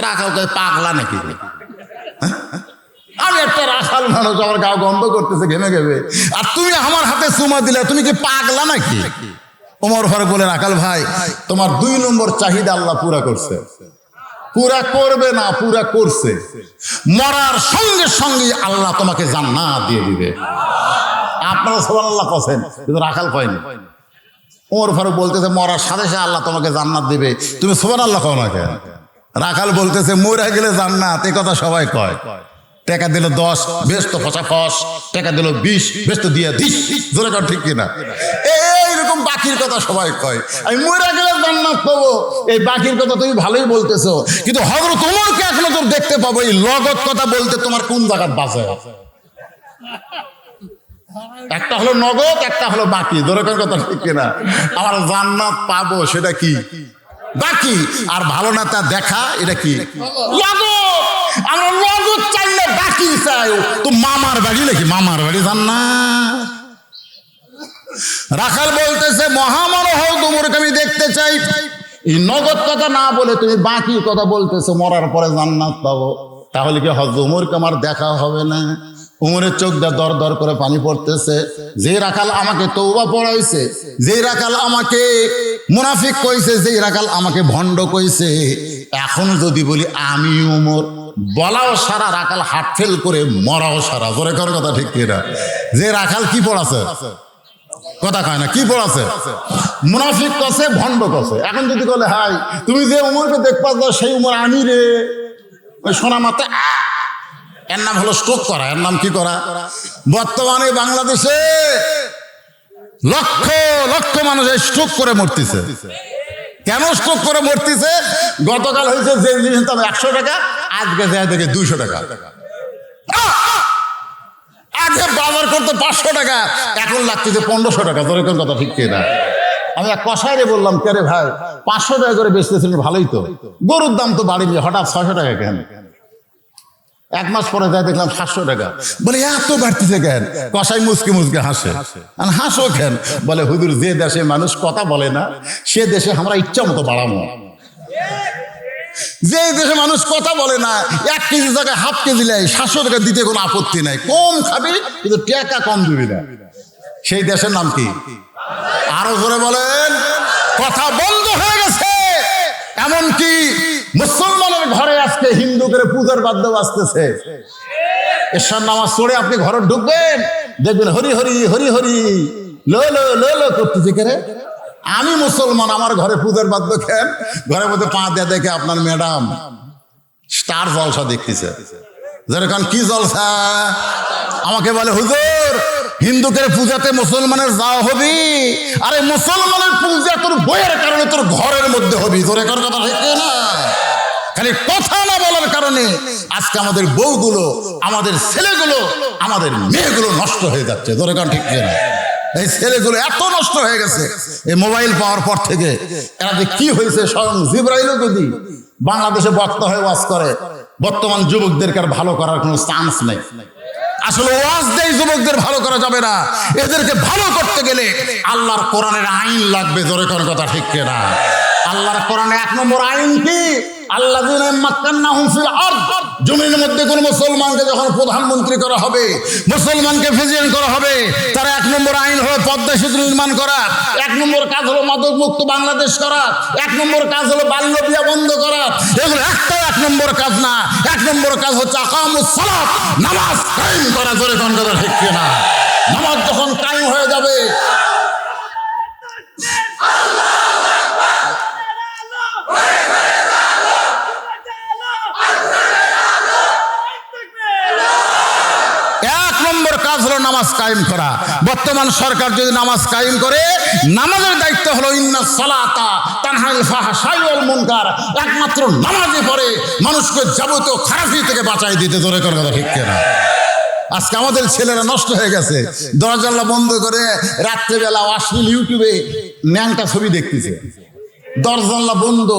রাখাল কয়, পাগলা নাকি? আমি একটা রাখাল মানুষ, আমার গা গন্ধ করতেছে ঘেমে ঘেমে, আর তুমি আমার হাতে চুমা দিলে, তুমি কি পাগলা নাকি? ওমর ফারুক বলে, রাখাল ভাই তোমার 2 নম্বর চাহিদা আল্লাহ পুরা করছে। পুরা করবে না, পুরা করছে। মরার সঙ্গে সঙ্গে আল্লাহ তোমাকে জান্নাত দিয়ে দিবে। আপনারা সুবহানাল্লাহ কছেন, কিন্তু রাখাল কয়নি। ওমর ফারুক বলতেছে, মরার সাথে সাথে আল্লাহ তোমাকে জান্নাত দিবে, তুমি সুবহানাল্লাহ কও না কেন? রাখাল বলতেছে মরে গেলে জান্নাত, এই কথা সবাই কয়। টাকা দিল 10, বেশ তো ফসাফস, টাকা দিল 20, বেশ তো দিয়ে দিস, জোরে কর ঠিক কিনা? এইরকম বাকির কথা সবাই কয়, আমি মরে গেলে জান্নাত পাবো, এই বাকির কথা তুমি ভালোই বলতেছো, কিন্তু হযরত ওমরকে এখনো তোর দেখতে পাবো এই লগত কথা বলতে তোমার কোন জায়গায় বাঁচে? একটা হলো নগদ, একটা হলো বাকি, জোরে কর কথা ঠিক কিনা? আমার জান্নাত পাবো সেটা কি? বাকি। আর ভালো না তা দেখা, এটা কি? নগদ। আমরা নগদ চাইলে বাকি চাই, তো মামার বাড়ি নাকি? মামার বাড়ি জান্নাত। রাখাল বলতেছে মহামানব হও, তোমরকে আমি দেখতে চাই। এই নগদ কথা না বলে তুমি বাকি কথা বলতেছো, মরার পরে জান্নাত পাবো, তাহলে কি হযরত ওমরকে আমার দেখা হবে না? উমরের চোখ দিয়ে দর দর করে পানি পড়তেছে। যে রাখাল আমাকে তওবা পড়াইছে, যে রাখাল আমাকে মুনাফিক কইছে, যে রাখাল আমাকে ভণ্ড কইছে, এখন যদি বলি আমি উমর, বলাও সারা, রাখাল হাত ফেল করে মরাও সারা। জোরে কর কথা ঠিক কিনা? যে রাখাল কি পড়াছে? কথা কয় না, কি পড়াছে? মুনাফিক কছে, ভণ্ড কছে। এখন যদি বলে হাই তুমি যে উমরকে দেখবা সেই উমর আমি রে, ওই সোনা মাতে, এর নাম হলো স্ট্রোক করা। এর নাম কি করা? বর্তমানে বাংলাদেশে লক্ষ লক্ষ মানুষ স্ট্রোক করে মরতেছে। কেন স্ট্রোক করে মরতেছে? গতকাল হয়েছে যে জিনিস দাম 100 টাকা, আজকে যায় দেখে 200 টাকা। আগে বাজার করতে 500 টাকা, এখন লাগতেছে 1500 টাকা। তোর কোন কথা ঠিক কিনা? আমি এক কষাইরে বললাম, কে রে ভাই 500 টাকা করে বেচতেছিলেন, ভালোই তো, গরুর দাম তো বাড়িনি, হঠাৎ 600 টাকা কেন? 1 মাস পরে যাই দেখলাম 700 টাকা। বলে এত বাড়তিছে কেন? কষাই মুসকে মুসকে হাসে। আর হাসো কেন? বলে হুজুর, যে দেশে মানুষ কথা বলে না সে দেশে আমরা ইচ্ছা মতো বাড়াবো। যে দেশে মানুষ কথা বলে না, 1 কেজি জায়গায় হাফ কেজি নেয়, 700 টাকা দিতে কোনো আপত্তি নাই, কম খাবি কিন্তু টাকা কম দিবি না, সেই দেশের নাম কি? আরো জোরে বলেন। কথা বন্ধ হয়ে গেছে। এমনকি মুসলমানের ঘরে আজকে হিন্দু করে পূজার বাদ্য বাজতেছে। এশার নামাজ পড়ে আপনি ঘরে ঢুকবেন, দেখবেন হরি হরি হরি হরি লো লো লো লো করতেছে। কে রে? আমি মুসলমান, আমার ঘরে পূজার বাদ্য খেন, ঘরের মধ্যে পা দিয়ে দেখে আপনার ম্যাডাম স্টার জলসা দেখতেছে। যেরকম কি জলসা? আমাকে বলে হুজুর, হিন্দুদের পূজাতে মুসলমানের যাওয়া হবি? আরে মুসলমানের পূজা তোর বইয়ের কারণে তোর ঘরের মধ্যে হবি। তোর একার কথা ঠিক না? খালি কথা না বলার কারণে আজকে আমাদের বউগুলো, আমাদের ছেলেগুলো, আমাদের মেয়েগুলো নষ্ট হয়ে যাচ্ছে। তোর একার ঠিক না? এই ছেলেগুলো এত নষ্ট হয়ে গেছে এই মোবাইল পাওয়ার পর থেকে। এরা যে কি হয়েছে, স্বয়ং জিবরাইলও যদি বাংলাদেশে বক্তা হয়ে ওয়াজ করে, বর্তমান যুবকদেরকে আর ভালো করার কোনো চান্স নেই। আসলে ওয়াজ দেয় যুবকদের ভালো করা যাবে না, এদেরকে ভালো করতে গেলে আল্লাহর কোরআনের আইন লাগবে। জোরে কোন কথা ঠিক কিনা? আল্লাহর কোরআনে 1 নম্বর আইন কি? আল্লাযীনা মাক্কান্নাহুম ফিল আরদ, জমির মধ্যে কোন মুসলমানকে যখন প্রধানমন্ত্রী করা হবে, মুসলমানকে প্রেসিডেন্ট করা হবে, তার 1 নম্বর আইন হলো পদ্মা সেতু নির্মাণ করা, 1 নম্বর কাজ হলো মাদক মুক্ত বাংলাদেশ করা, 1 নম্বর কাজ হলো বাল্য বিবাহ বন্ধ করা। এগুলো একটা 1 নম্বর কাজ না। 1 নম্বর কাজ হচ্ছে আকামুস সালাত, নামাজ কায়েম করা। জোরে কোন কথা ঠিক কিনা? নামাজ যখন কায়েম হয়ে যাবে, কাজ হলো নামাজ কায়েম করা। বর্তমান সরকার যদি নামাজ কায়েম করে, নামাজের দায়িত্ব হলো ইন্নাস সালাতা তানহাল ফাহশাই ওয়াল মুনকার, একমাত্র নামাজে পড়ে মানুষকে যাবতীয় খারাপি থেকে বাঁচাই দিতে। জোরে করে কথা ঠিক কিনা? আজকে আমাদের ছেলেরা নষ্ট হয়ে গেছে, দরজা বন্ধ করে রাত্রেবেলা অশ্লীল ইউটিউবে ন্যাংটা ছবি দেখতেছে, দরজা বন্ধ,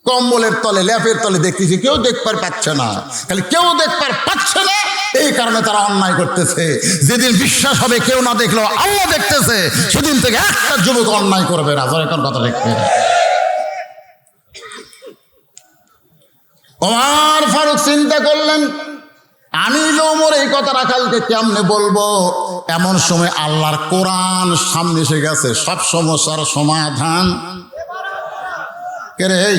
কম্বলের তলে ল্যাপের তলে দেখতেছে, কেউ দেখবার পাচ্ছে না। খালি কেউ দেখবার পাচ্ছে না, এই কারণে তারা অন্যায় করতেছে। যেদিন বিশ্বাস হবে কেউ না দেখলো আল্লাহ দেখতেছে, সেদিন থেকে একটা যুবক অন্যায় করবে না। এখন কথা লিখবে। ওমর ফারুক চিন্তা করলেন, আমি ওমর এই কথা রাখালকে কেমনে বলবো? এমন সময় আল্লাহর কোরআন সামনে এসে গেছে, সব সমস্যার সমাধান। কে রে? এই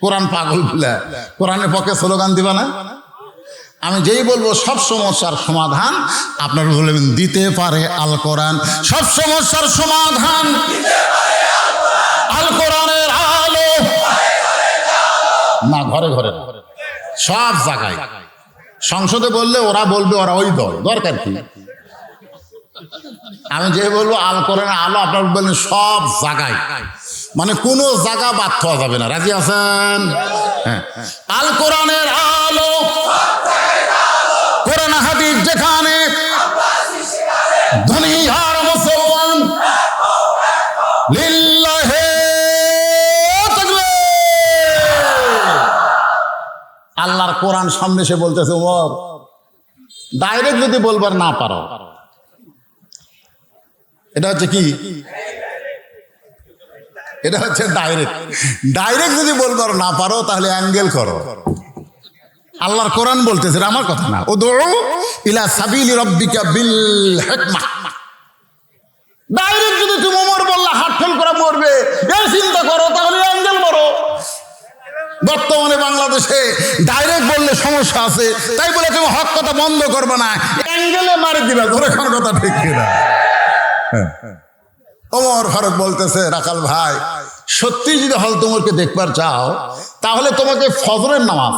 কোরআন পাগল বলে কোরআনের পক্ষে স্লোগান দিবা না? আমি যেই বলবো সব সমস্যার সমাধান, আপনার বলবেন দিতে পারে আল কোরআন। সব সমস্যার সমাধান আল কোরআনের আলো, না, ঘরে ঘরে না, সব জায়গায়। সংসদে বললে ওরা বলবে ওরা ওই দল, দরকার কি? আমি যে বলবো আল কোরআনের আলো, আপনার বললেন সব জায়গায়, মানে কোনো জায়গা বাদ থাকা যাবে না। রাজি আছেন? হ্যাঁ, আল কোরআনের আলো, কোরআন হাদিস যেখানে, দুনিয়ার মুসলমান লিল্লাহে তাকবীর। আল্লাহর কোরআন সামনে সে বলতেছে, ওমর ডাইরেক্ট যদি বলবার না পারো, এটা হচ্ছে কি? এটা হচ্ছে ডাইরেক্ট। ডাইরেক্ট যদি বলবার না পারো তাহলে অ্যাঙ্গেল করো। আল্লাহর কোরআন বলতেছে, আমার কথা না। উদউ ইলা সাবিলি রাব্বিকা বিল হিকমাহ। ডাইরেক্ট যদি তুমি ওমর বললা হাত ফেল করে মরবে, এই চিন্তা করো, তাহলে অ্যাঙ্গেল করো। বর্তমানে বাংলাদেশে ডাইরেক্ট বললে সমস্যা আছে, তাই বলে তুমি হক কথা বন্ধ করবে না, অ্যাঙ্গেলে মারি দিবা। ধরে কোন কথা ঠিক কিনা? ওমর ফারুক বলতেছে, রাখাল ভাই, সত্যি যদি হল তোমাকে দেখবার চাও তাহলে তোমাকে ফজরের নামাজ,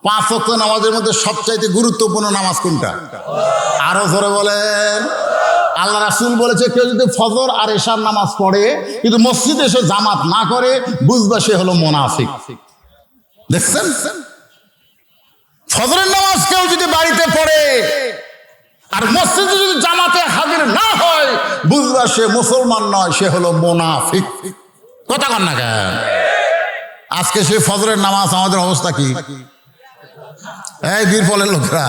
5 ওয়াক্ত নামাজের মধ্যে সবচাইতে গুরুত্বপূর্ণ নামাজ কোনটা? আরো ধরে বলেন। আল্লাহ রাসূল বলেছে, কেউ যদি ফজর আর এশার নামাজ পড়ে কিন্তু মসজিদে এসে জামাত না করে, বুঝবা সে হলো মুনাফিক। দেখছেন? ফজরের নামাজ কেউ যদি বাড়িতে পড়ে আর মসজিদে যদি জামাতে হাজির না হয়, বুঝবা সে মুসলমান নয়, সে হলো মুনাফিক। কথা কন না কেন? আজকে সেই ফজরের নামাজ আমাদের অবস্থা কি? এই বীরফলের লোকরা,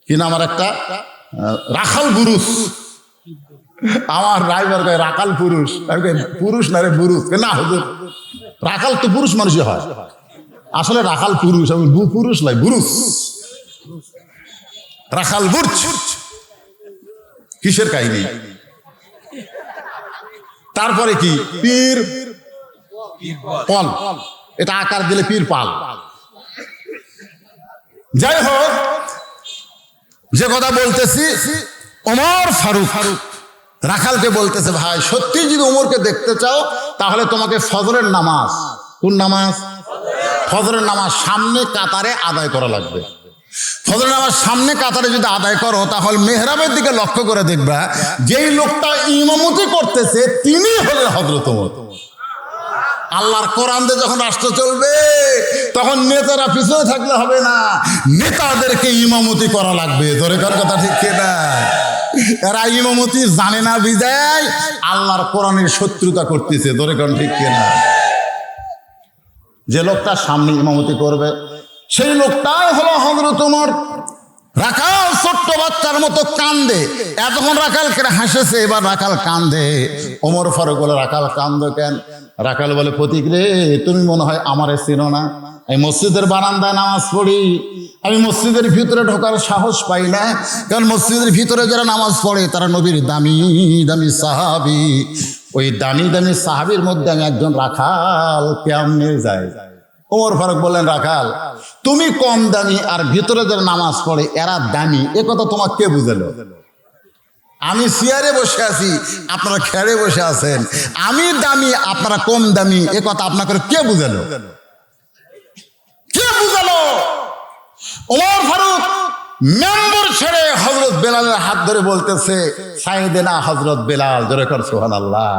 কি নাম আর একটা, রাখাল বুরুষ। আমার ড্রাইভার কয় রাখাল পুরুষ, পুরুষ না রে বুরুষ। না হুজুর, রাখাল তো পুরুষ মানুষই হয়, আসলে রাখাল পুরুষ, আমি পুরুষ নাই, বুরুষ। রাখাল বুর্জ কিসের কাহিনী? তারপরে কি? পীর পল, এটা আকার দিলে পীর পাল। যাই হোক, যে কথা বলতেছি, ওমর ফারুক রাখালকে বলতেছে, ভাই সত্যি যদি ওমরকে দেখতে চাও তাহলে তোমাকে ফজরের নামাজ, কোন নামাজ? ফজরের নামাজ সামনে কাতারে আদায় করা লাগবে। ফজরের নামাজ সামনে কাতারে যদি আদায় করো তাহলে মেহরাবের দিকে লক্ষ্য করে দেখবা যেই লোকটা ইমামতি করতেছে তিনি হলেন হযরত ওমর। আল্লাহর কোরআন দিয়ে যখন রাষ্ট্র চলবে তখন নেতারা পিছনে থাকলে হবে না, নেতাদেরকে ইমামতি করা লাগবে। ধরে কার কথা ঠিক কিনা? এরা ইমামতি জানে না বিদায় আল্লাহর কোরআনের শত্রুতা করতেছে। ধরে কার ঠিক কিনা? যে লোকটা সামনে ইমামতি করবে সেই লোকটাই হলো হযরত ওমর। রাখাল ছোট্ট বাচ্চার মতো কান্দে, এতক্ষণ রাখাল কেন হাসেছে, এবার রাখাল কান্দে। ওমর ফারুক বলে, রাখাল কান্দো কেন? রাখাল বলে, প্রতীক রে, তুমি মনে হয় আমারে চিনো না। আমি মসজিদের বারান্দায় নামাজ পড়ি, আমি মসজিদের ভিতরে ঢোকার সাহস পাই না, কারণ মসজিদের ভিতরে যারা নামাজ পড়ে তারা নবীর দামি দামি সাহাবী। ওই দামি দামি সাহাবীর মধ্যে আমি একজন রাখাল, কেমনে যায়? ওমর ফারুক বললেন, রাখাল তুমি কম দামি আর ভিতরে যারা নামাজ পড়ে এরা দামি, এ কথা তোমাকে কে বুঝালো? আমি চেয়ারে বসে আছি, আপনারা খেড়ে বসে আছেন, আমি দামি আপনারা কম দামি, এ কথা আপনাকে কে বুঝালো? কে বুঝালো? ওমর ফারুক মেম্বর ছেড়ে হযরত বেলালের হাত ধরে বলতেছে, সাইয়েদেনা হযরত বেলাল। জোরে কর সুবহানাল্লাহ।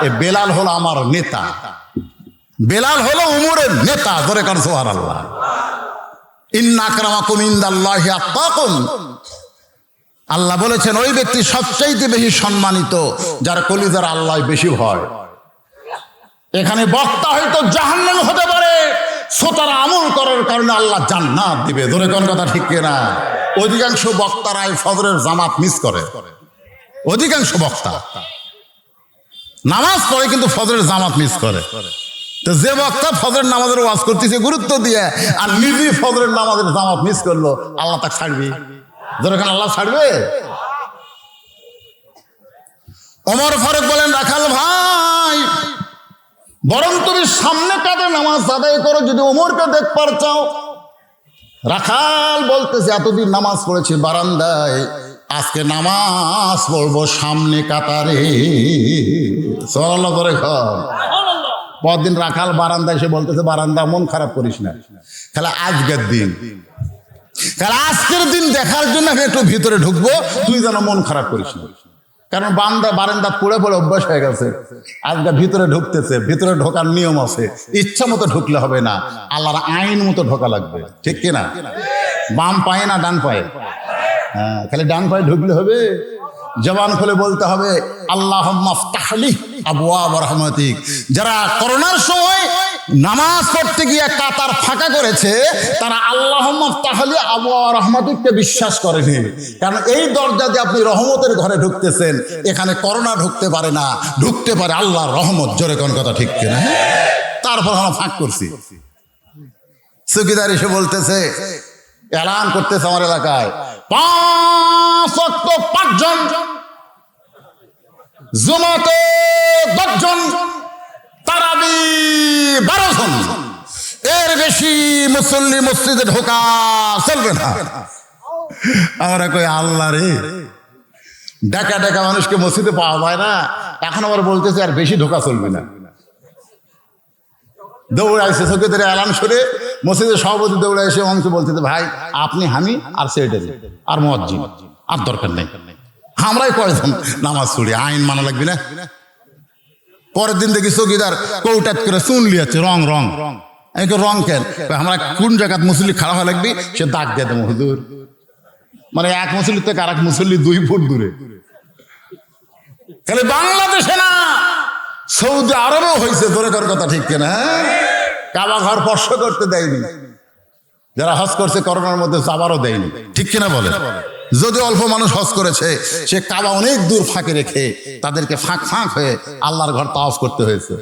এই বেলাল হলো আমার নেতা, বেলাল হলো উমরের নেতা। ধরে কর সুবহানাল্লাহ। ইন্না আকরামাকুম ইনদাল্লাহি আতকাকুম। আল্লাহ বলেছেন ওই ব্যক্তি সবচাইতে বেশি সম্মানিত যার কলিজার আল্লাহ বেশি ভয়। এখানে বক্তা হয়তো জাহান্নামী হতে পারে, শ্রোতারা আমল করার কারণে আল্লাহ জান্নাত দিবে। ধরে কোন কথা ঠিক কিনা? অধিকাংশ বক্তারাই ফজরের জামাত মিস করে। অধিকাংশ বক্তা নামাজ পড়ে কিন্তু ফজরের জামাত মিস করে। তো যে বক্তা ফজরের নামাজের ওয়াজ করতেছে গুরুত্ব দিয়ে আর নিজে ফজরের নামাজের জামাত মিস করলো, আল্লাহ তাকে ছাড়বে? ধরে কেন আল্লাহ ছাড়বে? ওমর ফারুক বলেন, রাখাল ভাই বরং তুমি সামনে কাঁধে নামাজ আদায় করো যদি ওমরকে দেখবার চাও। রাখাল বলতেছে, এতদিন নামাজ পড়েছি বারান্দায়, আজকে নামাজ পড়বো সামনে কাতারে। সুবহানাল্লাহ করে ঘর পরদিন রাখাল বারান্দায় এসে বলতেছে, বারান্দা মন খারাপ করিস না, তাহলে আজকের দিন, তাহলে আজকের দিন দেখার জন্য আমি একটু ভিতরে ঢুকবো, তুই যেন মন খারাপ করিস না। কারণ বারান্দা পড়ে পড়ে অভ্যাস হয়ে গেছে, আজকে ভিতরে ঢুকতেছে, ভিতরে ঢোকার নিয়ম আছে, ইচ্ছা মতো ঢুকলে হবে না, আল্লাহর আইন মতো ঢোকা লাগবে, ঠিক কিনা? বাম পায়ে না ডান পায়ে? হ্যাঁ, খালি ডান পায়ে ঢুকলে হবে? জবান খুলে বলতে হবে আল্লাহুম্মা ফতাহলি আবওয়াব রাহমাতিক। যারা করোনার সময় নামাজ পড়তে গিয়ে কাতার ফাঁকা করেছে, তারা আল্লাহুম্মা ফতাহলি আবওয়াব রাহমাতিককে বিশ্বাস করেনি। কারণ এই দরজা দিয়ে আপনি রহমতের ঘরে ঢুকতেছেন, এখানে করোনা ঢুকতে পারে না, ঢুকতে পারে আল্লাহর রহমত। জোরে কোন কথা ঠিক কিনা? তারপর আমরা ফাঁক করছি। চৌকিদার এসে বলতেছে, এলান করতেছে আমার এলাকায় 5 ওয়াক্ত 5 জন, জুমাতে 10 জন, তারাবি 12 জন, এর বেশি মুসল্লি মসজিদে ঢোকা চলবে না। আমরা কই আল্লাহ রে, ডাকা ডাকা মানুষকে মসজিদে পাওয়া যায় না, এখন আবার বলতেছে আর বেশি ঢোকা চলবে না। দৌড়াইছে চৌকিদার এলান শুনে, মসজিদের সভাপতি দৌড়ে এসে অংশ বলতেছে, ভাই আপনি, আমি আর সেক্রেটারি আর মুয়াজ্জিন, আর দরকার নেই, আমরাই কয়জন নামাজ পড়ি, আইন মানা লাগবে না। পরের দিন দেখি চৌকিদার কৌটাত করে চুন লিয়াচ্ছে, রং রং। আমি রং কেন? আমরা কোন জায়গাত মুসল্লি খাড়া হওয়া লাগবে, সে দাগ দিয়ে দেবো হুজুর। মানে এক মুসল্লি থেকে আর এক মুসল্লি 2 ফুট দূরে। তাহলে বাংলাদেশে না, সৌদি আরবেও হয়েছে। ধরে কর কথা ঠিক কিনা? কাবা ঘর স্পর্শ করতে দেয়নি, যারা হজ করছে করোনার মধ্যে যাবারও দেয়নি, ঠিক কিনা বলে? যদি অল্প মানুষ হজ করেছে, সে কাবা অনেক দূর ফাঁকে রেখে তাদেরকে ফাঁক ফাঁক হয়ে আল্লাহর ঘর তাওয়াফ করতে হয়েছে।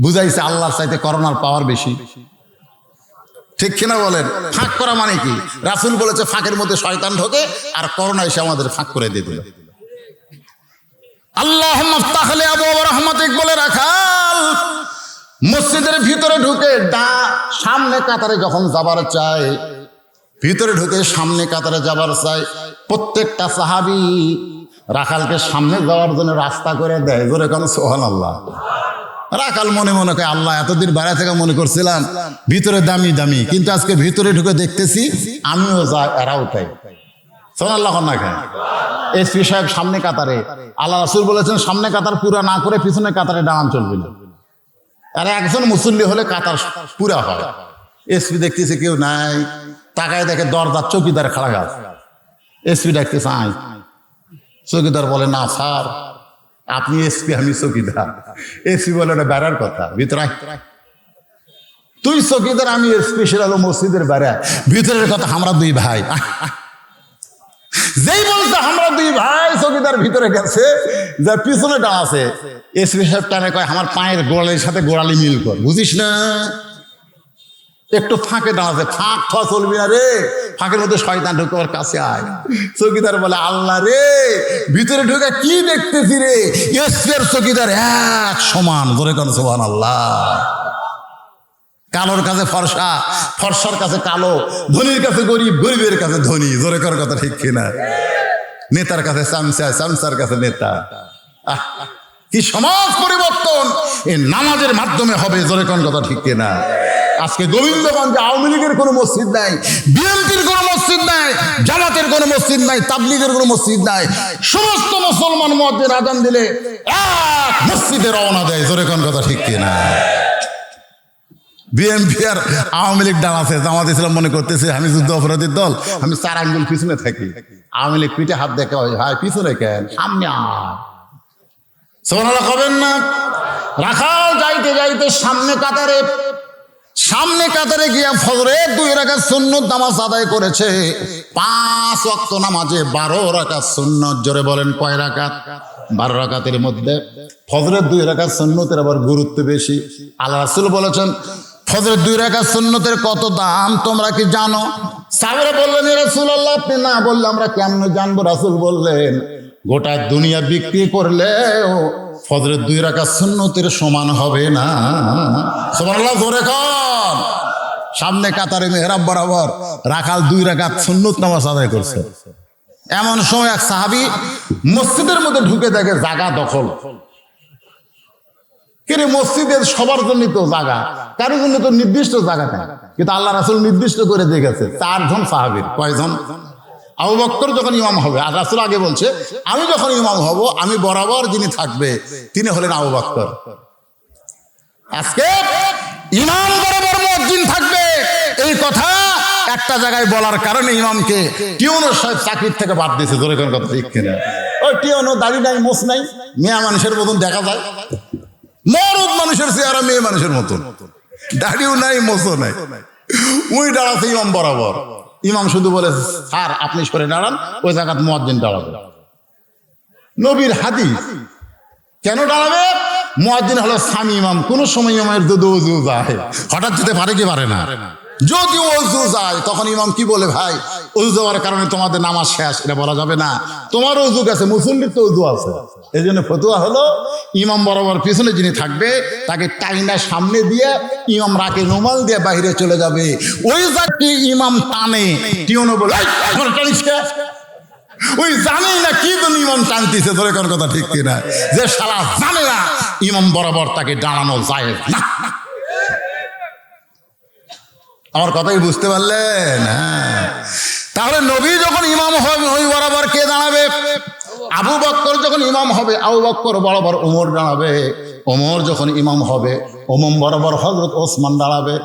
বুঝাইছে আল্লাহর চাইতে করোনার পাওয়ার বেশি, ঠিক কিনা বলেন? ফাঁক করা মানে কি? রাসূল বলেছে ফাঁকের মধ্যে শয়তান ঢোকে, আর করোনা এসে আমাদের ফাঁক করে দিয়ে দিল। আল্লাহুম্মা ফতাহলি আবওয়াব রাহমাতিক বলে রাখাল মসজিদের ভিতরে ঢুকে সামনে কাতারে যখন যাবার চায়, ভিতরে ঢুকে সামনে কাতারে যাবার চায়, প্রত্যেকটা সাহাবী রাখালকে সামনে যাওয়ার জন্য রাস্তা করে দেয়। জোরে কোন সুবহানাল্লাহ। রাখাল মনে মনে কয়, আল্লাহ এতদিন বাইরে থেকে মনে করছিলাম ভিতরে দামি দামি, কিন্তু আজকে ভিতরে ঢুকে দেখতেছি আমিও যাই, এরাও তাই। সুবহানাল্লাহ না কেন? এসপি সাহেব সামনে কাতারে, আল্লাহ রাসূল বলেছেন সামনে কাতার পুরা না করে পিছনে কাতারে দাঁড়ান চলবে না। আর একজন মুসল্লি হলে কাতার পুরা হয়। এসপি দেখতেছে কেউ নাই, তাকায় দেখে দরজার চৌকিদার খাড়া গাছ। এসপি ডাকতেছে আই। চৌকিদার বলে, না স্যার আপনি এসপি, আমি চৌকিদার। এসপি বলে, ওটা বেড়ার কথা, ভিতরে তুই চৌকিদার আমি এসপি, সেটা হলো মসজিদের বেড়া, ভিতরের কথা আমরা 2 ভাই। যেই বলতে আমরা 2 ভাই, চৌকিদার ভিতরে গেছে, যার পিছনে ডান আছে, এসপি সাহেব টানে কয়, আমার পায়ের গোড়ালির সাথে গোড়ালি মিল কর, বুঝিস না? একটু ফাঁকে দাঁড়াচ্ছে, ফাঁক খাওয়া চলবি না রে, ফাঁকের মধ্যে শয়তান ঢুকে ওর কাছে আয়। চৌকিদার বলে, আল্লাহ রে, ভিতরে ঢুকে কি দেখতেছি রে, এসপি আর চৌকিদার এক সমান। ধরে কেন সুবহানাল্লাহ। কালোর কাছে ফর্সা, ফর্সার কাছে কালো, ধনীর কাছে গরিব, গরিবের কাছে ধনী। জোরে করার কথা ঠিক কিনা? নেতার কাছে চামচা, চামচার কাছে নেতা। কি সমাজ পরিবর্তন এই নামাজের মাধ্যমে হবে। জোরে কোন কথা ঠিক কিনা? আজকে গোবিন্দগঞ্জে আওয়ামী লীগের কোনো মসজিদ নাই, বিএনপির কোনো মসজিদ নাই, জামাতের কোনো মসজিদ নাই, তাবলীগের কোনো মসজিদ নাই। সমস্ত মুসলমান মুয়াজ্জিন আযান দিলে এক মসজিদে রওনা দেয়। জোরে কোন কথা ঠিক কিনা? বিএনপি আর আওয়ামী লীগ ডান আছে, জামাত ইসলাম মনে করতেছে আমি যুদ্ধ অপরাধীর দল, আমি 4 আঙ্গুল পিছনে থাকি। আওয়ামী লীগ পিঠে হাত দেখে, ভাই পিছনে কেন, সামনে আয়। সুবহানাল্লাহ কবেন না? রাখাল যাইতে যাইতে সামনে কাতারে গিয়া ফজরের 2 রাকাত সুন্নত নামাজ আদায় করেছে। 5 ওয়াক্ত নামাজে 12 রাকাত সুন্নত। জোরে বলেন কয় রাকাত? 12 রাকাতের মধ্যে ফজরের 2 রাকাত সুন্নতের আবার গুরুত্ব বেশি। আল্লাহ রাসূল বলেছেন ফজরের 2 রাকাত সুন্নতের কত দাম তোমরা কি জানো? সাহাবারা বললেন, ইয়া রাসূলুল্লাহ আপনি না বললে আমরা কেমনে জানবো? রাসূল বললেন, গোটা দুনিয়া বিক্রি করলেও ফজরের 2 রাকাত সুন্নতের সমান হবে না। সুবহানাল্লাহ জোরে কর। সামনে কাতারে মেহরাব বরাবর রাখাল 2 রাকাত সুন্নত নামাজ আদায় করছে। এমন সময় এক সাহাবী মসজিদের মধ্যে ঢুকে দেখে জায়গা দখল। কিন্তু মসজিদের সবার জন্য তো জায়গা, কারোর জন্য তো নির্দিষ্ট জায়গা নেই, কিন্তু আল্লাহ রাসূল নির্দিষ্ট করে দিয়ে গেছে 4 জন সাহাবীর। কয়জন? আবু বকর যখন ইমাম হবে, আর রাসূল আগে বলছে আমি যখন ইমাম হব আমি বরাবর যিনি থাকবে তিনি হলেন আবু বকর। আজকে ইমাম বরাবর মুয়াজ্জিন থাকবে এই কথা একটা জায়গায় বলার কারণে ইমামকে টিউনো সাহেব চাকরির থেকে বাদ দিয়েছে। ধরে কোন কথা ঠিক কিনা? ওই টিউনো দাড়ি নাই, মোছ নাই, মেয়ে মানুষের মতন দেখা যায়, মরদ মানুষের চেহারা মেয়ে মানুষের মতন, দাড়িও নাই মোছও নাই, ওই দাঁড়াচ্ছে ইমাম বরাবর। ইমাম শুধু বলে স্যার আপনি সরে দাঁড়ান, ওই জায়গায় মুয়াজ্জিন দাঁড়াবে। নবীর হাদিস। কেন দাঁড়াবে? মুয়াজ্জিন হলো স্বামী ইমাম। কোন সময় ইমামের যদি ওযু যায়, হঠাৎ যেতে পারে কি পারে না? যদি ওযু যায় তখন ইমাম কি বলে, ভাই ওযু যাওয়ার কারণে তোমাদের নামাজ শেষ, এটা বলা যাবে না। তোমার ওযু গেছে, মুসল্লির তো ওযু আছে। এই জন্য ফতোয়া হলো ইমাম বরাবর পিছনে যিনি থাকবে তাকে টাইনা সামনে দিয়ে ইমাম রাকে রুমাল দিয়ে বাইরে চলে যাবে। ওই যাকে ইমাম টানে, টিউনো বলে ওই জানে না কি জন্য ইমাম টানতেছে। ধরে কোন কথা ঠিক কিনা? যে শালা জানে না ইমাম বরাবর তাকে দাঁড়ানো যায় না। আমার কথাই বুঝতে পারলেন? হ্যাঁ। তাহলে নবী যখন ইমাম হবে ওই বরাবর কে দাঁড়াবে? আবু বকর যখন ইমাম হবে আবু বকর বরাবর ওমর দাঁড়াবে। ওমর যখন ইমাম হবে ওমর বরাবর হযরত ওসমান দাঁড়াবে।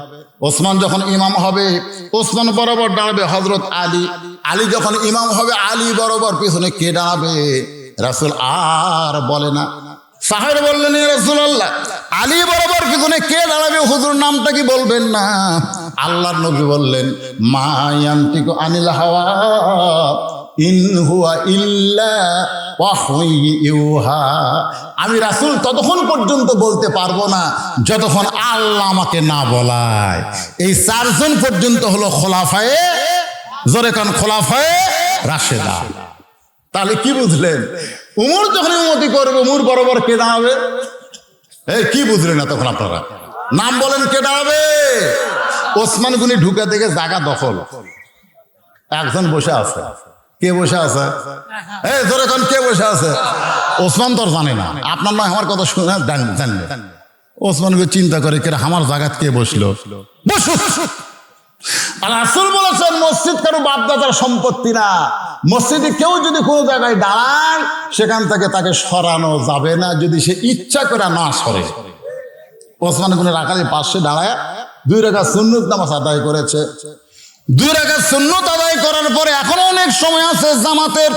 ওসমান যখন ইমাম হবে ওসমান বরাবর দাঁড়াবে হযরত আলী। আলী যখন ইমাম হবে আলী বরাবর পিছনে কে দাঁড়াবে? রাসূল আর বলে না। সাহাবীরা বললেন ইয়া রাসূলুল্লাহ আলী বরাবর পিছনে কে দাঁড়াবে? হুজুর নামটা কি বলবেন না? আল্লাহর নবী বললেন মা ইয়ানতিকু আনিল হাওয়া ইন হুয়া ইল্লা ওয়াহয়ু ইউহা। আমি রাসূল ততক্ষণ পর্যন্ত বলতে পারবো না যতক্ষণ আল্লাহ আমাকে না বলায়। এই 4 জন পর্যন্ত হলো খোলাফায়ে, জোরে কান খোলাফায়ে রাশেদা। তাহলে কি বুঝলেন? উমর যখন ইমামতি করবে উমর বরাবর কে দাঁড়াবে? এই কি বুঝলেন না তখন আপনারা? নাম বলেন কে দাঁড়াবে? ওসমান গনি ঢুকে দেখে জায়গা দখল, একজন বসে আছে। কে বসে আছে? এই ধরে কোন কে বসে আছে? ওসমান তো জানে না, আপনার নয় আমার কথা শুনে জানবে। ওসমান চিন্তা করে কে আমার জায়গাত কে বসলো, বসু। আর রাসূল বলেছেন মসজিদ কারো বাপদাদার সম্পত্তি না। মসজিদে কেউ যদি কোনো জায়গায় দাঁড়ায় সেখান থেকে তাকে সরানো যাবে না যদি সে ইচ্ছা করে না সরে। ওসমান গনি রাখালের পাশে দাঁড়ায় 2 রাকাত সুন্নত নামাজ আদায় করেছে। 2 রাকাত সুন্নত আদায় করার পরে এখনো অনেক সময় আছে জামাতের।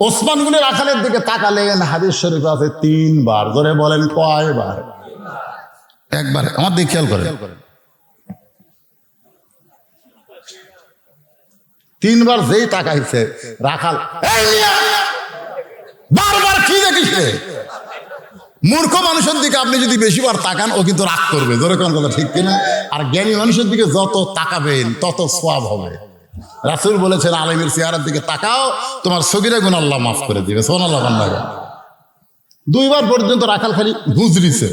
ওসমান গনি রাখালের দিকে তাকালেন, হাদিস শরীফ আছে 3 বার। ধরে বলেন কয়বার? একবার। আমার দিকে খেয়াল করেন, 3 বার যেই তাকাইছে রাখাল বারবার কি দেখিস রে? মূর্খ মানুষের দিকে আপনি যদি বেশিবার তাকান ও কিন্তু রাগ করবে। ধরে কোন কথা ঠিক কিনা? আর জ্ঞানী মানুষের দিকে যত তাকাবেন তত সওয়াব হবে। রাসূল বলেছেন আলেমের চেহারার দিকে তাকাও, তোমার সগীরা গুনাহ আল্লাহ মাফ করে দিবে। সুবহানাল্লাহ। 2 বার পর্যন্ত রাখাল খালি গুজরিছে,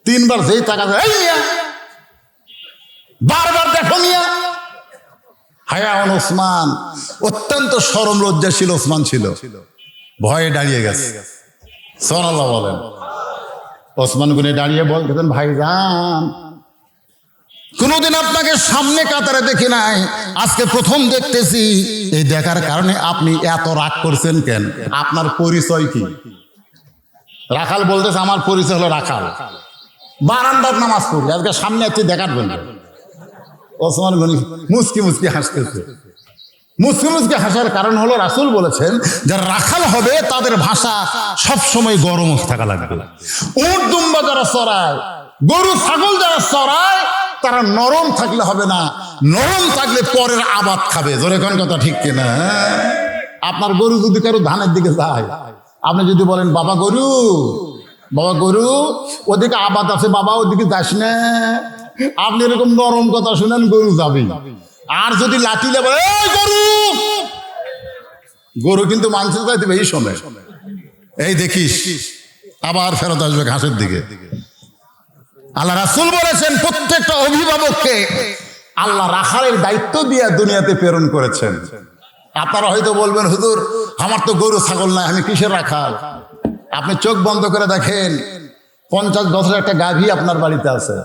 3 বার যেই তাকাবে এই মিয়া বারবার দেখো মিয়া। হায়ান ওসমান অত্যন্ত শরম লজ্জাশীল ওসমান ছিল, ভয়ে দাঁড়িয়ে গেছে। সুবহানাল্লাহ বলেন। ওসমান গনি দাঁড়িয়ে বলতেন ভাইজান কোনদিন আপনাকে সামনে কাতারে দেখি নাই, আজকে প্রথম দেখতেছি। এই দেখার কারণে আপনি এত রাগ করছেন কেন? আপনার পরিচয় কি? রাখাল বলতেছে আমার পরিচয় হলো রাখাল, বারান্দার নামাজ পড়ি, আজকে সামনে একটি দেখার বলবে। ওসমান গনি মুচকি মুচকি হাসতেছে। মুচকি মুচকি হাসার কারণ হলো রাসূল বলেছেন যারা রাখাল হবে তাদের ভাষা সব সময় গরম থাকা লাগবে। উট দুম্বা যারা চড়ায়, গরু ছাগল যারা চড়ায় তারা নরম থাকলে হবে না, নরম থাকলে পরের আবাদ খাবে। জোরে কোন কথা ঠিক কিনা? আপনার গরু যদি কারো ধানের দিকে যায়, আপনি যদি বলেন বাবা গরু, বাবা গরু ওদিকে আবাদ আছে বাবা, ওদিকে যাস না, আপনি এরকম নরম কথা শুনেন গরু যাবে। আর যদি লাঠি দেবে গরু, গরু কিন্তু মানুষের চাইতে বেশি শোনে। এই দেখিস আবার ফেরত আসবে ঘাসের দিকে। আল্লাহ রাসূল বলেছেন প্রত্যেকটা অভিভাবককে আল্লাহ রাখালের দায়িত্ব দিয়ে দুনিয়াতে প্রেরণ করেছেন। আপনারা হয়তো বলবেন হুজুর আমার তো গরু ছাগল নাই, আমি কিসের রাখাল? আপনি চোখ বন্ধ করে দেখেন 50 বছরের একটা গাভী আপনার বাড়িতে আছে,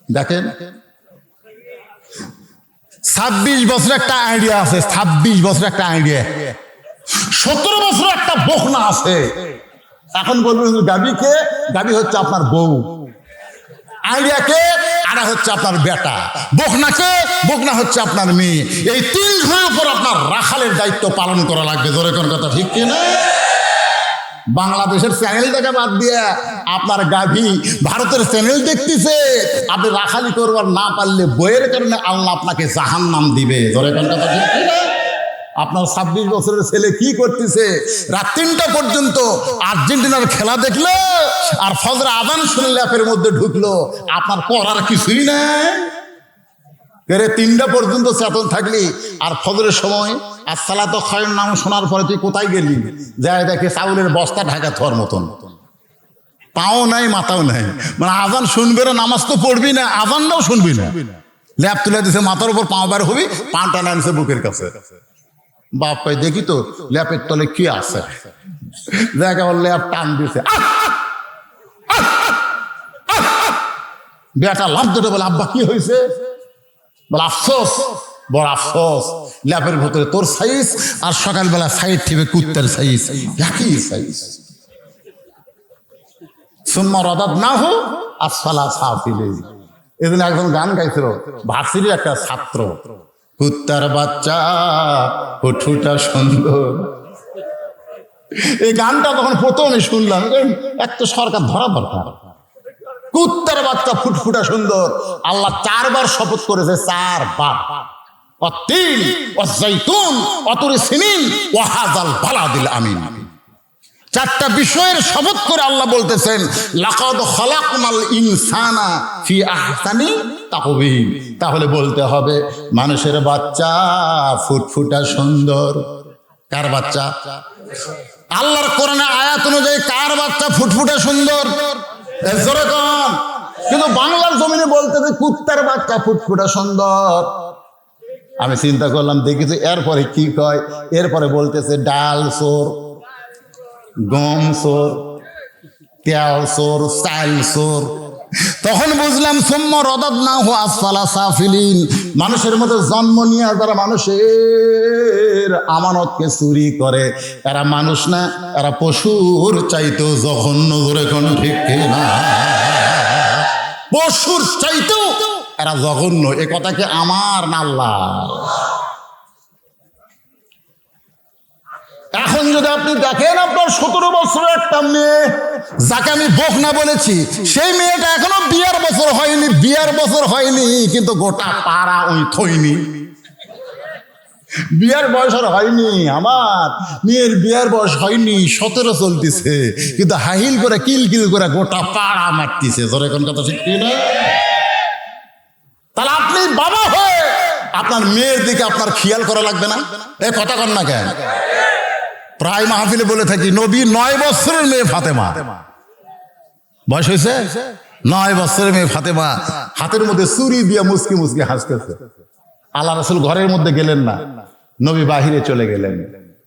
দেখেন 26 বছরের একটা আইডিয়া আছে, 26 বছরের একটা আইডিয়া, 17 বছরের একটা বকনা আছে। এখন বলবেন গাভীকে, গাভী হচ্ছে আপনার বউ, আইডিয়াকে আড়া হচ্ছে আপনার বেটা, বকনাকে বকনা হচ্ছে আপনার মেয়ে। এই 3 জনের উপর আপনার রাখালের দায়িত্ব পালন করা লাগবে। জোরে কোন কথা ঠিক কিনা? বাংলাদেশের চ্যানেলটাকে বাদ দিয়ে আপনার গাভী ভারতের চ্যানেল দেখতেছে, আপনি রাখালি করবার না পারলে বইয়ের কারণে আল্লাহ আপনাকে জাহান্নাম দিবে। জোরে কোন কথা ঠিক কিনা? আপনার 26 বছরের ছেলে কি করতেছে, রাত 3টা পর্যন্ত আর্জেন্টিনার খেলা দেখলো আর ফজর আজান শুনে ল্যাপের মধ্যে ঢুকলো, আপনার করার কিছুই নাই। 3টা পর্যন্ত চেতন থাকলি আর ফজরের সময় আসসালাতু খায়রুন নাম শোনার পরে তুই কোথায় গেলি? যায় দেখে চাউলের বস্তা ঢাকা থর মতন, পাও নাই মাথাও নাই, মানে আজান শুনবে না, নামাজ তো পড়বি না, আজানটাও শুনবি না, ল্যাপ তুলে দিছে মাথার উপর, পাও বার হবি, পাটা নামছে বুকের কাছে। বাপ পাই দেখি তো ল্যাপের তলে কি আছে, দেখা ল্যাপ টান দিছে, বেটা লাভ দিতে বলে আব্বা কি হয়েছে? বলে আফসোস, বড় আফসোস, ল্যাপের ভেতরে তোর সাইজ আর সকালবেলা সাইড থেকে কুত্তার সাইজ একই সাইজ। সুম্মা রাদাদনাহু আসফালা সাফিলিন। এদিন একজন গান গাইছিল, ভার্সিটির একটা ছাত্র, কুত্তার বাচ্চা ফুটফুটা সুন্দর। এই গানটা তখন প্রথমে শুনলাম, এক তো সরকার ধরা দরকার। কুত্তার বাচ্চা ফুটফুটা সুন্দর, আল্লাহ 4 বার শপথ করেছে, 4 বার, অতীন অজাইতুন অতুরি সিনিন ওয়াহাজাল বালাদিল আমিন। 4টা বিষয়ের শপথ করে আল্লাহ বলতেছেন, লাকাদ খালাকনাল ইনসানা ফি আহসানি তাকওয়িম। তাহলে বলতে হবে মানুষের বাচ্চা ফুটফুটা সুন্দর। কার বাচ্চা? আল্লাহর কোরআনে আয়াত অনুযায়ী কার বাচ্চা ফুটফুটা সুন্দর? কিন্তু বাংলার জমিনে বলতেছে কুত্তার বাচ্চা ফুটফুটা সুন্দর। আমি চিন্তা করলাম, দেখেছি এরপরে কি কয়, এরপরে বলতেছে ডাল চোর, গম চোর, তেল চোর, চাল চোর। তখন বুঝলাম সুম্মা রাদাদনাহু আসফালা সাফিলিন। মানুষের মধ্যে জন্ম নিয়ে যারা মানুষের আমানতকে চুরি করে, এরা মানুষ না, এরা পশুর চাইতেও জঘন্য। জোরে কোন ঠিক না? পশুর চাইতেও এরা জঘন্য। এ কথা কি আমার না আল্লাহ? এখন যদি আপনি দেখেন, আপনার 17 বছরের একটা মেয়ে যাকে আমি বকনা বলেছি, সেই মেয়েটা এখনো বিয়ার বছর হয়নি, বিয়ার বছর হয়নি, কিন্তু গোটা পাড়া ওই থইনি। বিয়ার বয়স আর হয়নি, আমার মেয়ের বিয়ার বয়স হয়নি, 17 চলতেছে, কিন্তু হাহিল করে কিলকিল করে গোটা পাড়া মারতেছে। ধরে কোন কথা ঠিক না? তাহলে আপনি বাবা হয়ে আপনার মেয়ের দিকে আপনার খেয়াল করা লাগবে না? এ কথা কন না কেন? প্রায় মাহফিলে বলে থাকি, নবী 9 বছরের মেয়ে ফাতেমা, বয়স হয়েছে 9 বছরের মেয়ে ফাতেমা হাতের মধ্যে চুরি দিয়ে মুসকি মুসকি হাসতেছে। আল্লাহ রাসূল ঘরের মধ্যে গেলেন না, নবী বাহিরে চলে গেলেন।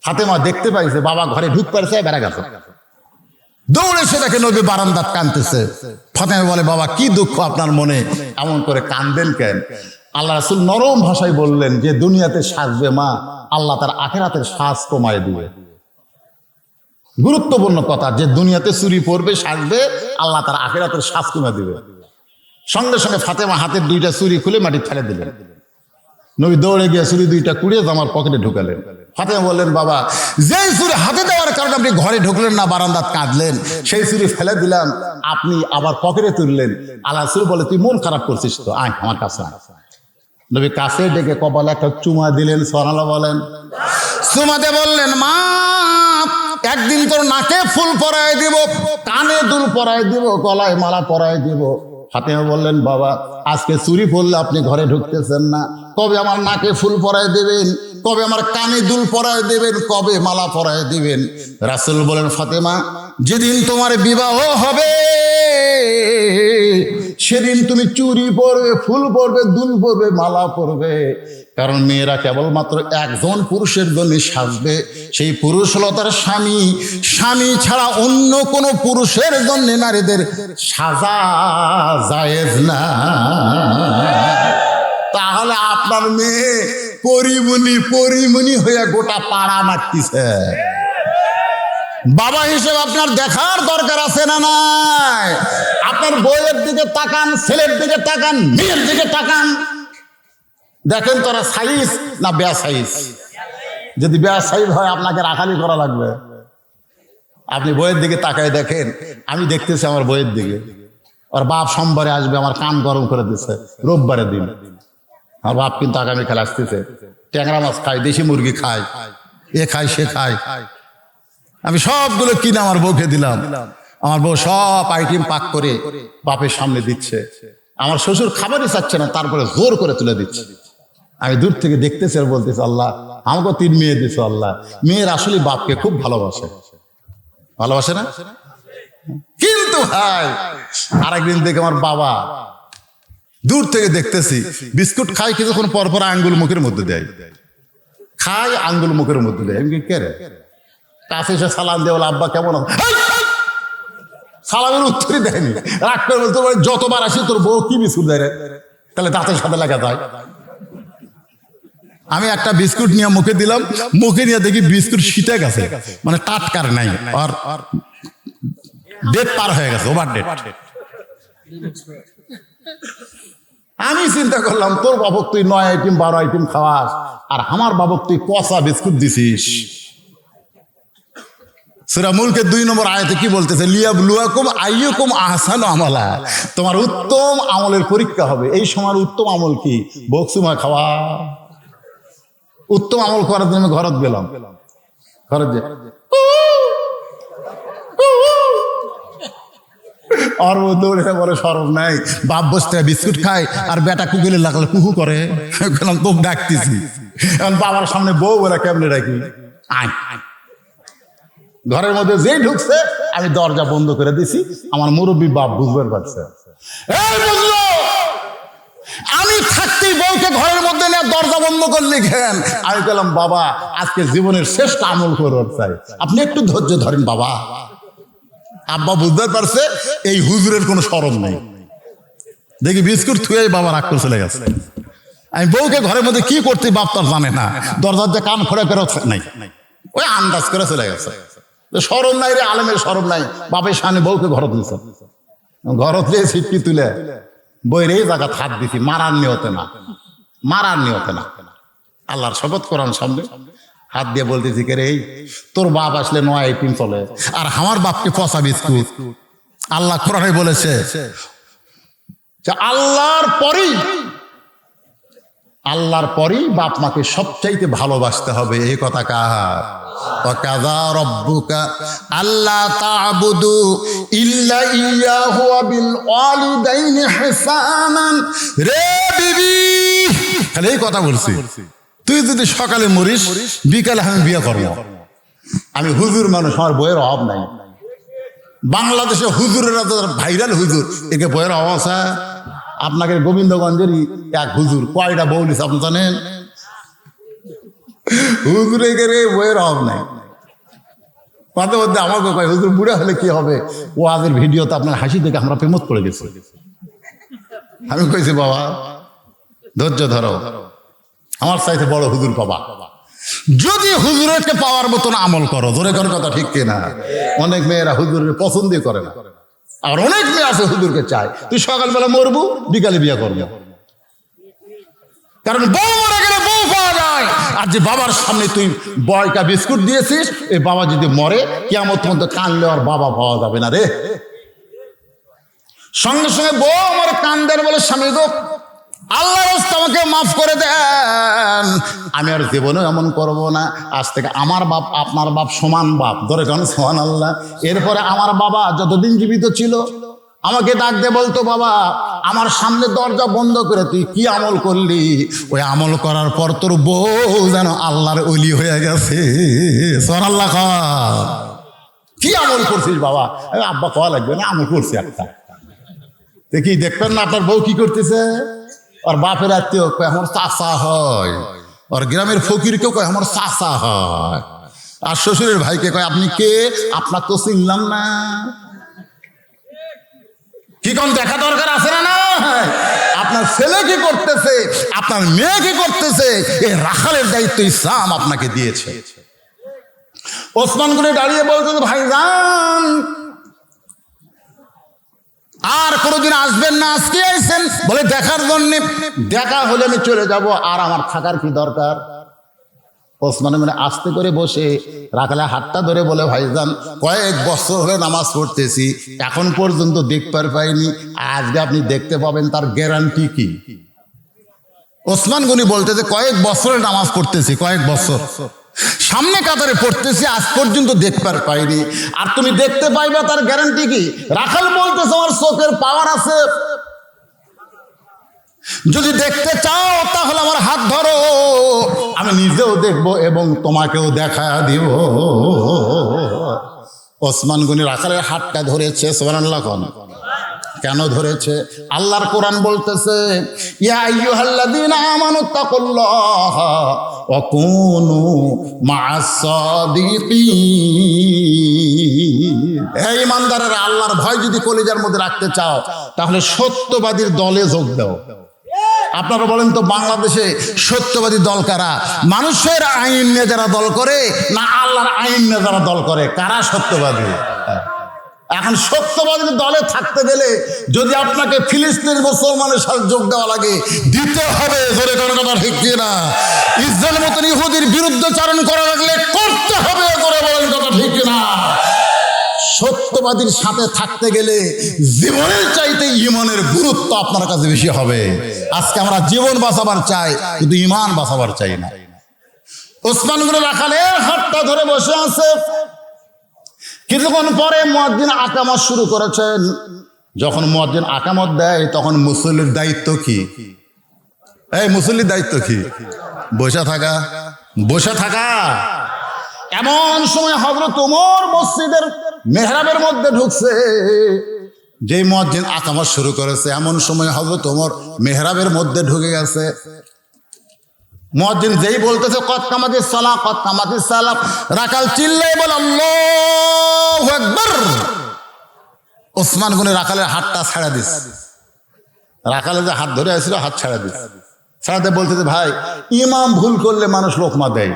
ফাতেমা দেখতে পাইছে বাবা ঘরে ঢুক পারছে, বেড়া গেছে, দৌড়ে এসে দেখে নবী বারান্দাত কাঁদতেছে। ফাতেমা বলে, বাবা কি দুঃখ আপনার মনে, এমন করে কাঁদেন কেন? আল্লাহ রাসূল নরম ভাষায় বললেন যে দুনিয়াতে সাজবে মা, আল্লাহ তার আখিরাতের সাজ কমায় দিবে। গুরুত্বপূর্ণ কথা, যে দুনিয়াতে চুরি পড়বে সাজবে, আল্লাহ তার আখিরাতের সাজ কমায় দিবে। সঙ্গে সঙ্গে ফাতেমা হাতের 2টা চুরি খুলে মাটি ফেলে দিলেন। নবী দৌড়ে গিয়ে চুরি 2টা কুড়িয়ে জামার পকেটে ঢুকালেন। ফাতেমা বললেন, বাবা যেই চুরি হাতে দেওয়ার কারণে আপনি ঘরে ঢুকলেন না, বারান্দাত কাঁদলেন, সেই চুরি ফেলে দিলাম, আপনি আবার পকেটে তুললেন। আল্লাহ রাসূল বলে, তুই মন খারাপ করছিস তো, আয় আমার কাছে। নবী কাছে ডেকে কপালে একটা চুমা দিলেন। সুবহানাল্লাহ বলেন। চুমাতে বললেন, মা একদিন তোর নাকে ফুল পরায় দিব, কানে দুল পরায় দিব, গলায় মালা পরায় দিব। ফাতেমা বললেন, বাবা আজকে চুরি পড়লে আপনি ঘরে ঢুকতেছেন না, কবে আমার নাকে ফুল পরায় দেবেন, কবে আমার কানে দুল পরায় দেবেন, কবে মালা পরায় দিবেন? রাসূল বলেন, ফাতেমা যেদিন তোমার বিবাহ হবে সেদিন তুমি চুড়ি পরবে, ফুল পরবে, দুল পরবে, মালা পরবে। কারণ মেয়েরা কেবলমাত্র একজন পুরুষের জন্য সাজবে, সেই পুরুষ হলো তার স্বামী। স্বামী ছাড়া অন্য কোনো পুরুষের জন্য নারীদের সাজা জায়েজ না। তাহলে আপনার মেয়ে পরিমণি হয়ে গোটা পাড়া মারতিছে। বাবা হিসেবে আপনার দেখার দরকার আছে না নাই? আপনার বউয়ের দিকে তাকান, ছেলের দিকে তাকান, মেয়ের দিকে তাকান, দেখেন তোরা সাইজ না বেয়া সাইজ। যদি বেয়া সাইজ হয় আপনাকে রাখালি করা লাগবে। আপনি বইয়ের দিকে তাকায় দেখেন। আমি দেখতেছি আমার বইয়ের দিকে, ওর বাপ সোমবারে আসবে, আমার কান গরম করে দিচ্ছে রোববারের দিন। আমার বাপ কিন্তু আগামীকাল আসতেছে, ট্যাংরা মাছ খায়, দেশি মুরগি খায়, এ খায় সে খায়। আমি সবগুলো কিনে আমার বউকে দিলাম। আমার বউ সব আইটেম পাক করে বাপের সামনে দিচ্ছে। আমার শ্বশুর খাবারই চাচ্ছে না, তারপরে জোর করে তুলে দিচ্ছে। আমি দূর থেকে দেখতেছি আর বলতেছি, আল্লাহ আমাকে 3 মেয়ে দিছো। আল্লাহ, মেয়ের আসলে বাপকে খুব ভালোবাসে, ভালোবাসে না? কিন্তু ভাই আরেকদিন দেখে আমার বাবা দূর থেকে দেখতেছি বিস্কুট খাই, কিছুক্ষণ পর পর আঙ্গুল মুখের মধ্যে দেয়, খাই আঙ্গুল মুখের মধ্যে দেয়। আমি কে রে? কাছে এসে সালাম দিয়ে বলে, আব্বা কেমন আছে? সালামের উত্তরই দেয়নি। রাগ করে বলতে পারে, যতবার আসি তোর বউ কি বিস্কুট দেয় রে? তাহলে দাঁতের সাথে লাগা যায়। আমি একটা বিস্কুট নিয়ে মুখে দিলাম, মুখে নিয়ে দেখি বিস্কুট শীতে গেছে, মানে টাটকার নাই, আর ডেট পার হয়ে গেছে, ওভার ডেট। আমি চিন্তা করলাম, তোর বাবক তুই 9 আইটেম 12 আইটেম খাওয়াস, আর আমার বাবক তুই পচা বিস্কুট দিছিস। সূরা মুলকের 2 নম্বর আয়াতে কি বলতেছে? লিয়াবলুয়াকুম আইয়ুকুম আহসানু আমালা। তোমার উত্তম আমলের পরীক্ষা হবে। এই সময় উত্তম আমল কি? বকসুমা খাওয়া। উত্তম আমল করার জন্য ঘরত গেলাম, ঘরত যে আর দৌড়ে বলে সরব নাই, বাপ বসতে বিস্কুট খায় আর বেটা কুকুরে লাগলে কুহু করে। গেলাম, তোকে ডাকতেছি। এখন বাবার সামনে বউ ওরা কেমনে রাখি? আয় ঘরের মধ্যে যেই ঢুকছে আমি দরজা বন্ধ করে দিছি। আমার মুরব্বী বাপ বুঝবার পারছে, আমি থাকতেই বউকে ঘরের মধ্যে নিয়ে দরজা বন্ধ করলে ঘেন। আমি বললাম, বাবা আজকে জীবনের শ্রেষ্ঠ আমল করতে চাই, আপনি একটু ধৈর্য ধরেন বাবা। আব্বা বুঝতে পারছে এই হুজুরের কোনো শরম নেই। দেখি বিস্কুট থুয়ে বাবা রাগ করে চলে গেছে। আমি বউকে ঘরের মধ্যে কি করতে বাপ তার জানে না, দরজার যে কান খোলা করে নাই, ওই আন্দাজ করে চলে গেছে। শরম নাই রে আলেমের, শরম নাই। বাপের সামনে বউকে ঘরত নিছে, ঘরত দিয়ে ছিটকি তুলে বইয়ের এই জায়গা হাত দিছি, মারার নিয়তে না, মারার নিয়তে না। আল্লাহর শপথ কোরআন সামনে হাত দিয়ে বলতেছি, কে রে তোর বাপ আসলে 9 আইটেম চলে, আর আমার বাপকে পচা বিস্কুট। আল্লাহ কোরআনে বলেছে যে আল্লাহর পরেই বাপ মাকে সবচাইতে ভালোবাসতে হবে। এই কথা কার? ওয়াকাযা রাব্বুকা আল্লা তা'বুদু ইল্লা ইয়্যাহু ওয়া বিল ওয়ালিদাইনি ইহসানান। রে বিবি, খালি এই কথা বলছি, তুই যদি সকালে মরিস বিকালে আমি বিয়ে করবো। আমি হুজুর মানুষ, আমার বইয়ের অভাব নাই। বাংলাদেশে হুজুরেরা ভাইরাল হুজুর, একে বইয়ের অভাব আছে? আপনাকে গোবিন্দগঞ্জেরই এক হুজুর কয়টা বউ নিছে আপনি জানেন? হুজুরে রে বইয়ের অভাব নাই। মাঝে মধ্যে আমাকে কয়, হুজুর বুড়া হলে কি হবে? ও আজের ভিডিওতে আপনার হাসি দেখে আমরা প্রেমত পড়ে গেছি। আমি কইছি, বাবা ধৈর্য ধরো, আমার চাইতে বড় হুজুর পাবা যদি হুজুরকে পাওয়ার মতন আমল করো। ধরে কোন কথা ঠিক কিনা? অনেক মেয়েরা হুজুরের পছন্দই করে না, আর অনেক মেয়ে আছে হুজুরকে চায়। তুই সকালবেলা মরবো, বিকালে বিয়ে করবো, কারণ বউ মরে গেলে বউ পাওয়া যায়। আর যে বাবার সামনে তুই বয়কা বিস্কুট দিয়েছিস, এই বাবা যদি মরে কিয়ামত পর্যন্ত কানলে আর বাবা পাওয়া যাবে না রে। সঙ্গে সঙ্গে বউ আমার কান্দের বলে, স্বামী গো আল্লাহ আমাকে মাফ করে দেন, আমি আর জীবনে এমন করব না। আজ থেকে আমার বাপ আপনার বাপ সমান বাপ, ধরে কেন সমান আল্লাহ। এরপরে আমার বাবা যতদিন জীবিত ছিল আমাকে ডাক দিয়ে বলতো, বাবা আমার সামনে দরজা বন্ধ করে তুই কি আমল করলি? ওই আমল করার পর তোর বউ যেন আল্লাহর ওলি হয়ে গেছে। সুবহানাল্লাহ। কি আমল করছিস বাবা? আব্বা খাওয়া লাগবে না, আমল করছি একটা। দেখি দেখবেন না আপনার বউ কি করতেছে, আর বাপের আত্মীয় কয় আমার চাচা হয়, আর গ্রামের ফকিরকেও কয় আমার চাচা হয়, আর শ্বশুরের ভাইকে কয় আপনি কে, আপনার তো চিনলাম না। কি কোন দেখা দরকার আছে না? না, আপনার ছেলে কি করতেছে, আপনার মেয়ে কি করতেছে, এই রাখালের দায়িত্ব ইসলাম আপনাকে দিয়েছে। ওসমান গনি দাঁড়িয়ে বলতেছে ভাইজান আর কোনোদিন আসবেন না, আজকে আইছেন? বলে দেখার জন্য। দেখা হলে আমি চলে যাব, আর আমার থাকার কি দরকার? ওসমান মানে আস্তে করে বসে রাখালে হাতটা ধরে বলে ভাইজান কয়েক বছর হলে নামাজ পড়তেছি, এখন পর্যন্ত দেখতে পাইনি, আজকে আপনি দেখতে পাবেন, তার গ্যারান্টি কি? ওসমান গনি বলতেছে কয়েক বছরে নামাজ পড়তেছি, কয়েক বছর সামনে কাতারে পড়তেছি, আজ পর্যন্ত দেখতে পাইনি, আর তুমি দেখতে পাইবে তার গ্যারান্টি কি? রাখাল বলতেছে আমার চোখের পাওয়ার আছে, যদি দেখতে চাও তাহলে আমার হাত ধরো, আমি নিজেও দেখবো এবং তোমাকেও দেখা দিব। ওসমান গনি রাখালের হাতটা ধরেছে। সুবহানাল্লাহ। কেন ধরেছে? আল্লাহর কোরআন বলতেছে ইয়া আইয়ুহাল্লাযীনা আমানুত্তাকুল্লাহা ওয়া কুনু মা'আস সাদিকিন। হে ঈমানদারেরা, আল্লাহর ভয় যদি কলিজার মধ্যে রাখতে চাও তাহলে সত্যবাদীর দলে যোগ দাও। আপনারা বলেন তো বাংলাদেশে সত্যবাদী দল কারা? মানুষের আইন নিয়ে যারা দল করে, না আল্লাহর আইন নিয়ে যারা দল করে, কারা সত্যবাদী? এখন সত্যবাদীর দলে থাকতে গেলে যদি আপনাকে ফিলিস্তিন মুসলমানের সাথে যোগ দেওয়া লাগে, দিতে হবে। ধরে কোনো কথা ঠিক না? ইসরায়েলের মতন ইহুদির বিরুদ্ধে চারণ করা লাগলে করতে হবে। করে বলেন কথা ঠিক না? সত্যবাদীর সাথে থাকতে গেলে জীবনের চাইতে ইমানের গুরুত্ব আপনার কাছে বেশি হবে। আজকে আমরা জীবন বাঁচাবার চাই, কিন্তু ইমান বাঁচাবার চাই না। ওসমান গনি রাখালের হাতটা ধরে বসে আছে। কিছুক্ষণ পরে মুয়াজ্জিন আকামত শুরু করেছেন। যখন মুয়াজ্জিন আকামত দেয় তখন মুসল্লির দায়িত্ব কি? এই মুসল্লির দায়িত্ব কি? বসে থাকা, বসে থাকা। এমন সময় হযরত ওমর মসজিদের মেহরাবের মধ্যে ঢুকছে। যেই মুয়াজ্জিন আকামত শুরু করেছে এমন সময় হযরত ওমর মেহরাবের মধ্যে ঢুকে গেছে। মুয়াজ্জিন যেই বলতেছে কদ কামাতিস সালাহ, কদ কামাতিস সালাহ, রাখাল চিল্লায় বলে আল্লাহু আকবার। ওসমান গনি রাখালের হাতটা ছাড়া দিস। রাখালে যে হাত ধরে আসছিল হাত ছাড়া দিস। ছাড়াতে বলতেছে ভাই ইমাম ভুল করলে মানুষ লোকমা দেয়,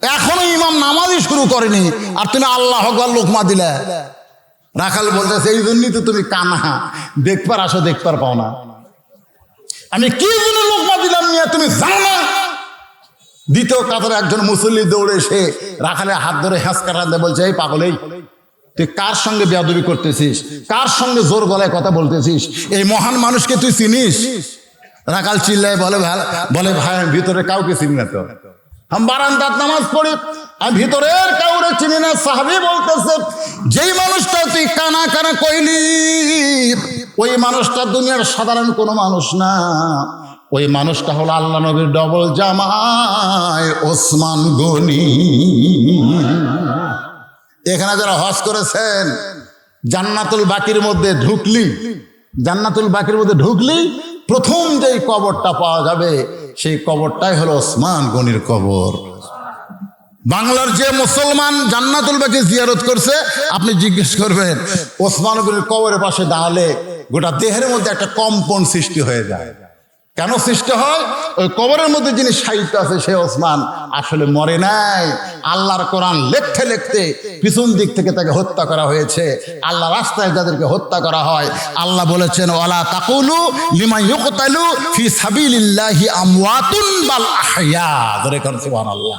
এখনো ইমাম নামাজই শুরু করেনি আর তুমি আল্লাহু আকবার লোকমা দিলে। রাখাল বলতেছে এই জন্যই তো তুমি কানা, দেখবার আসো দেখবার পাও না, আমি কি জন্য লোকমা দিলাম নিয়ে তুমি জানো না? দ্বিতীয় কাতারে একজন মুসল্লি দৌড়ে এসে রাখালে হাত ধরে হ্যাঁচকাটা দিয়ে বলছে এই পাগল, এই তুই কার সঙ্গে বেয়াদবি করতেছিস, কার সঙ্গে জোর গলায় কথা বলতেছিস, এই মহান মানুষকে তুই চিনিস? রাখাল চিল্লায় বলে ভাই আমি ভিতরে কাউকে চিনি না, তো আমি বারান্দাত নামাজ পড়ি, আমি ভিতরের কাউরে চিনি না। সাহাবী বলতেছে যেই মানুষটা তুই কানা কানা কইলি ওই মানুষটা দুনিয়ার সাধারণ কোনো মানুষ না, ওই মানুষটা হলো আল্লাহ নবীর ডবল জামাই ওসমান গনি। এখানে যারা হজ করেছেন জান্নাতুল বাকির মধ্যে ঢুকলি প্রথম যেই কবরটা পাওয়া যাবে সেই কবরটাই হলো ওসমান গনির কবর। বাংলার যে মুসলমান জান্নাতুল বাকি জিয়ারত করছে আপনি জিজ্ঞেস করবেন ওসমান গনির কবরের পাশে দাঁড়ালে গোটা দেহের মধ্যে একটা কম্পন সৃষ্টি হয়ে যায়। কেন সৃষ্টি হয়? ওই কবরের মধ্যে যিনি সাহিত্য আছে সে ওসমান আসলে মরে নাই। আল্লাহর কোরআন লিখতে লিখতে পিছন দিক থেকে তাকে হত্যা করা হয়েছে। আল্লাহ রাস্তায় যাদেরকে হত্যা করা হয় আল্লাহ বলেছেন ওয়ালা তাকুলু লিমান ইউকতালু ফি সাবিলিল্লাহি আমওয়াতুন বাল আহইয়া। ধরে কোন সুবহানাল্লাহ।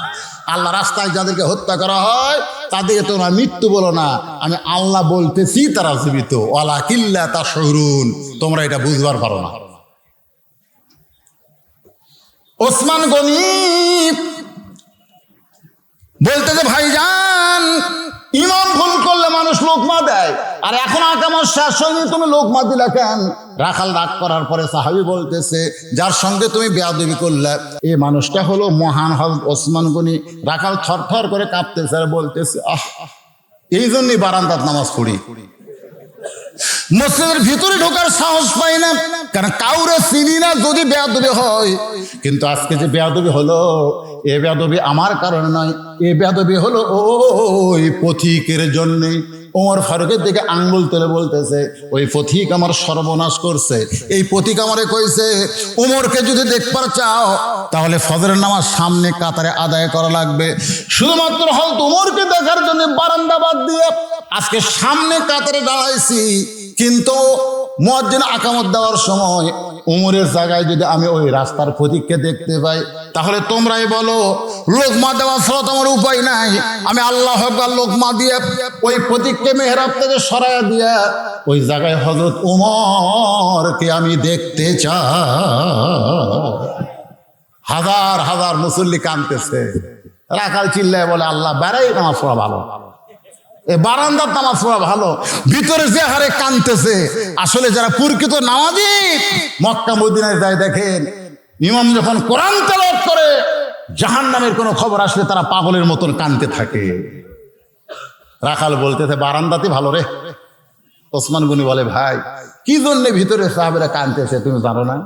আল্লাহ রাস্তায় যাদেরকে হত্যা করা হয় তাদেরকে তোমরা মৃত্যু বলো না, আমি আল্লাহ বলতেছি তারা জীবিত। ওয়ালা কিল্লা তাশউরুন, তোমরা এটা বুঝবার পারো না। ওসমান গনি বলতেছে ভাইজান ইমাম ভুল করলে মানুষ লোকমা দেয়, আর এখন আকামত শেষ হয়নি তুমি লোকমা দিলা কেন? রাখাল রাগ করার পরে সাহাবী বলতেছে যার সঙ্গে তুমি বেয়াদবি করলে এই মানুষটা হলো মহান হযরত ওসমান গনি। রাখাল থরথর করে কাঁপতেছে আর বলতেছে এই জন্যই বারান্দাত নামাজ পড়ি। মসজিদের ভিতরে ঢোকার সাহস পাই না, কারণ কাউরে চিনি না যদি বেয়াদবি হয়। কিন্তু আজকে যে বেয়াদবি হলো, এ বেয়াদবি আমার কারণে নয়, এ বেয়াদবি হলো ওই পথিকের জন্যে। ওমর ফারুকের দিকে আঙ্গুল তুলে বলতেছে, ওই পথিক আমার সর্বনাশ করছে। এই পথিক আমারে কইছে, ওমরকে যদি দেখবার চাও তাহলে ফজরের নামাজ সামনে কাতারে আদায় করা লাগবে। শুধুমাত্র হয়তো ওমরকে দেখার জন্য বারান্দা বাদ দিয়ে আজকে সামনে কাতারে দাঁড়াইছি, কিন্তু মুয়াজ্জিন আকামত দেওয়ার সময় উমরের জায়গায় যদি আমি ওই রাস্তার পথিককে দেখতে পাই, তাহলে তোমরাই বলো লোকমা দেওয়া ছাড়া তো আমার উপায় নাই। আমি আল্লাহ আকবার লোকমা দিয়ে ওই পথিককে মেহরাব থেকে সরাইয়া দিয়া ওই জায়গায় হযরত উমরকে আমি দেখতে চাই। হাজার হাজার মুসল্লি কাঁদতেছে, রাখাল চিল্লায় বলে আল্লাহ বেড়াই নামাজ পড়া ভালো, এ বারান্দার নামাজ পড়া ভালো। ভিতরে যে হারে কাঁদতেছে, আসলে যারা প্রকৃত নামাজি মক্কা মদিনায় যায় দেখেন, ইমাম যখন কোরআন তেলাওয়াত করে জাহান্নামের কোনো খবর আসলে তারা পাগলের মতন কাঁদতে থাকে। রাখাল বলতেছে বারান্দাতে ভালো রে। ওসমান গনি বলে ভাই কি জন্য ভিতরে সাহাবেরা কাঁদতেছে তুমি জানো না?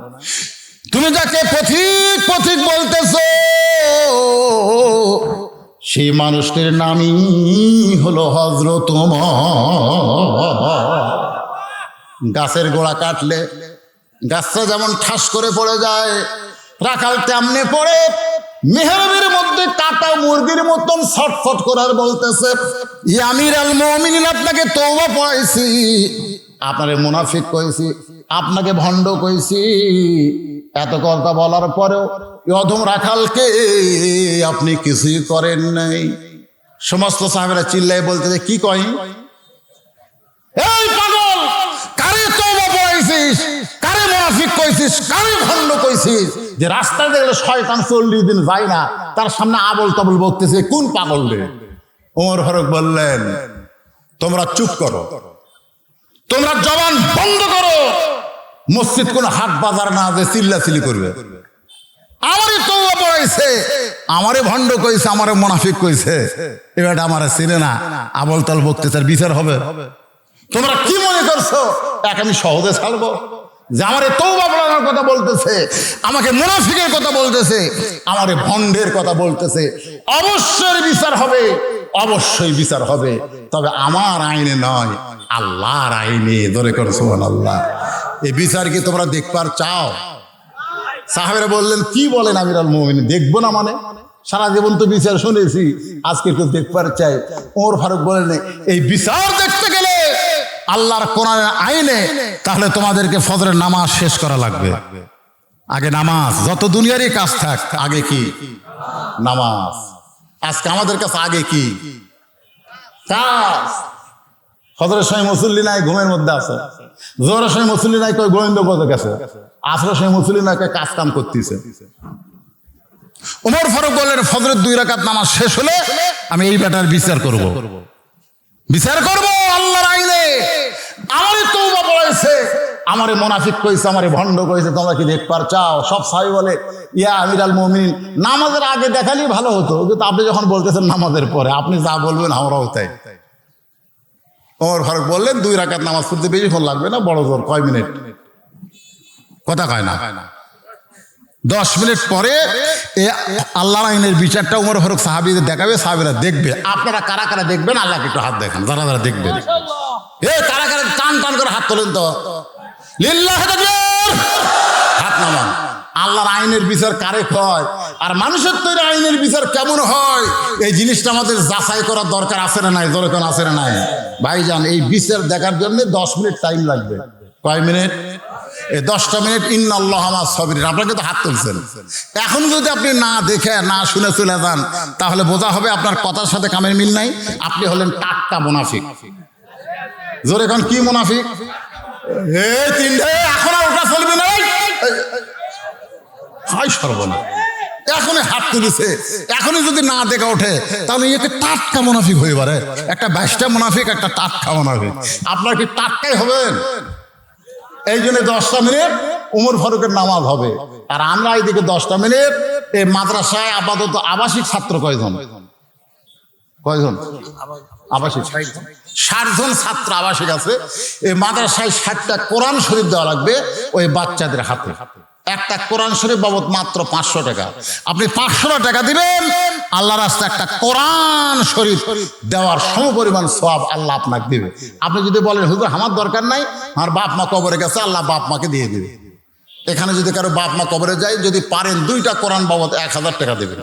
তুমি যাকে পথিক পথিক বলতেছো সেই মানুষটির নামই হলো হযরত ওমর। গাছের গোড়া কাটলে গাছটা যেমন ঠাস করে পড়ে যায়, রাখাল তেমনি পড়ে মেহরাবের মধ্যে কাটা মুরগির মতন ছটফট করার বলতেছে, ইয়া আমির আল মুমিনিন, আপনাকে তওবা পড়াইছি, আপনারে মুনাফিক কইছি, আপনাকে ভণ্ড কইছি, এত কথা বলার পরেও অধম রাখালকে আপনি কিছুই করেন নাই। সমস্ত সাহাবেরা চিল্লায় বলতেছে কি কই, এই পাগল, কারে তওবা পড়াইছিস, কারে মুনাফিক কইছিস, কারে ভণ্ড কইছিস? যে রাস্তায় দেখলে শয়তান 40 দিন যায় না, তার সামনে আবল তাবল বকতেছে, কোন পাগল রে? ওমর ফারুক বললেন তোমরা চুপ করো, তোমরা জবান বন্ধ করো। মসজিদ কোন হাট বাজার না যে চিল্লাচিল্লি করবে। আমারই তওবা পড়াইছে, আমারে ভণ্ড কইছে, আমারে মুনাফিক কইছে, এবার আমারে চিনে না, আবল তাল বকতেছে, বিচার হবে। তোমরা কি মনে করছো এক আমি সহজে ছাড়বো? যে আমারে তওবা পড়ানোর কথা বলতেছে, আমাকে মুনাফিকের কথা বলতেছে, আমারে ভণ্ডের কথা বলতেছে, অবশ্যই বিচার হবে, অবশ্যই বিচার হবে, তবে আমার আইনে নয়, আল্লাহর আইনে। ধরে করো সুবহানাল্লাহ। এই বিচার কি তোমরা দেখবার চাও? সাহাবেরা বললেন কি বলেন আমির আল মুমিনিন, দেখবো না মানে? সারা জীবন তো বিচার শুনেছি, আজকে একটু দেখবার চাই। ওমর ফারুক বলেন এই বিচার দেখতে গেলে আল্লাহর কোরআনের আইনে, তাহলে তোমাদেরকে ফজরের নামাজ শেষ করা লাগবে। আগে নামাজ, যত দুনিয়ারই কাজ থাক, আগে কি? নামাজ। আজকে আমাদের কাছে আগে কি? কাজ। ফজরের সময় মুসল্লি নাই, ঘুমের মধ্যে আছে। জোহরের সময় মুসল্লি নাই, কই গোবিন্দ পদে গেছে। আসরের সময় মুসল্লি নাই, কই কাজ কাম করতেছে। ওমর ফারুক বললেন ফজরের 2 রাকাত নামাজ শেষ হলে আমি এই ব্যাটার বিচার করব, বিচার করব আল্লাহর আইনে। আমারে তওবা পড়াইছে, আমারে মুনাফিক কইছে, আমারে ভণ্ড কইছে, তোমরা কি দেখবার চাও? সব সাহাবী বলে ইয়া আমির আল মুমিনিন, নামাজের আগে দেখালেই ভালো হতো, কিন্তু আপনি যখন বলতেছেন নামাজের পরে, আপনি যা বলবেন আমরাও তাই। ওমর ফারুক বললেন 2 রাকাত নামাজ পড়তে বেশিক্ষণ লাগবে না, বড় জোর কয় মিনিট, কথা কয় না, 10 মিনিট পরে আল্লাহর আইনের বিচারটা ওমর ফারুক সাহাবীদের দেখাবে, সাহাবীরা দেখবে। আপনারা কারা কারা দেখবেন আল্লাহকে একটু হাত দেখান, যারা যারা দেখবেন। কারা কারা টান টান করে হাত তোলেন তো, লিল্লাহি তাকবীর, হাত নামান। আল্লাহর আইনের বিচার কারে হয় আর মানুষের তৈরি আইনের বিচার কেমন হয়, এই জিনিসটা আমাদের যাচাই করার দরকার আছে না নাই? দরকার আছে না নাই? ভাইজান, এই বিচার দেখার জন্য 10 মিনিট টাইম লাগবে। কয় মিনিট? এই 10টা মিনিট। ইন্নাল্লাহা মা'আস সাবিরিন। আপনাকে তো হাত তুলছেন, এখন যদি আপনি না দেখে না শুনে চলে যান, তাহলে বোঝা হবে আপনার কথার সাথে কামের মিল নাই, আপনি হলেন টাটকা মুনাফিক। জোরে এখন কি মুনাফিক? এই 3 এখন আর ওটা চলবে না। হায় সর্বনাশ, এখনই হাত তুলেছে, এখনই যদি না দেখা ওঠে তাহলে একে টাটকা মুনাফিক হয়ে পারে। একটা 22টা মুনাফিক, একটা টাটকা মুনাফিক। আপনার কি টাটকাই হবেন? এই জন্য 10টা মিনিট ওমর ফারুকের নামাজ হবে। আর আমরা এইদিকে 10টা মিনিট। এই মাদ্রাসায় আপাতত আবাসিক ছাত্র কয়জন? আবাসিক 60 জন ছাত্র আবাসিক আছে। এই মাদ্রাসায় 60টা কোরআন শরীফ দেওয়া লাগবে ওই বাচ্চাদের হাতে। একটা কোরআন শরীফ বাবদ মাত্র 500 টাকা। আপনি 500 টাকা দিবেন, আল্লাহর রাস্তায় একটা কোরআন শরীফ দেওয়ার সমপরিমাণ সওয়াব আল্লাহ আপনাকে দিবে। আপনি যদি বলেন হুজুর আমার দরকার নাই, আমার বাপ মা কবরে গেছে, আল্লাহ বাপ মাকে দিয়ে দিবে। এখানে যদি কারো বাপ মা কবরে যায়, যদি পারেন 2টা কোরআন বাবদ 1000 টাকা দেবেন।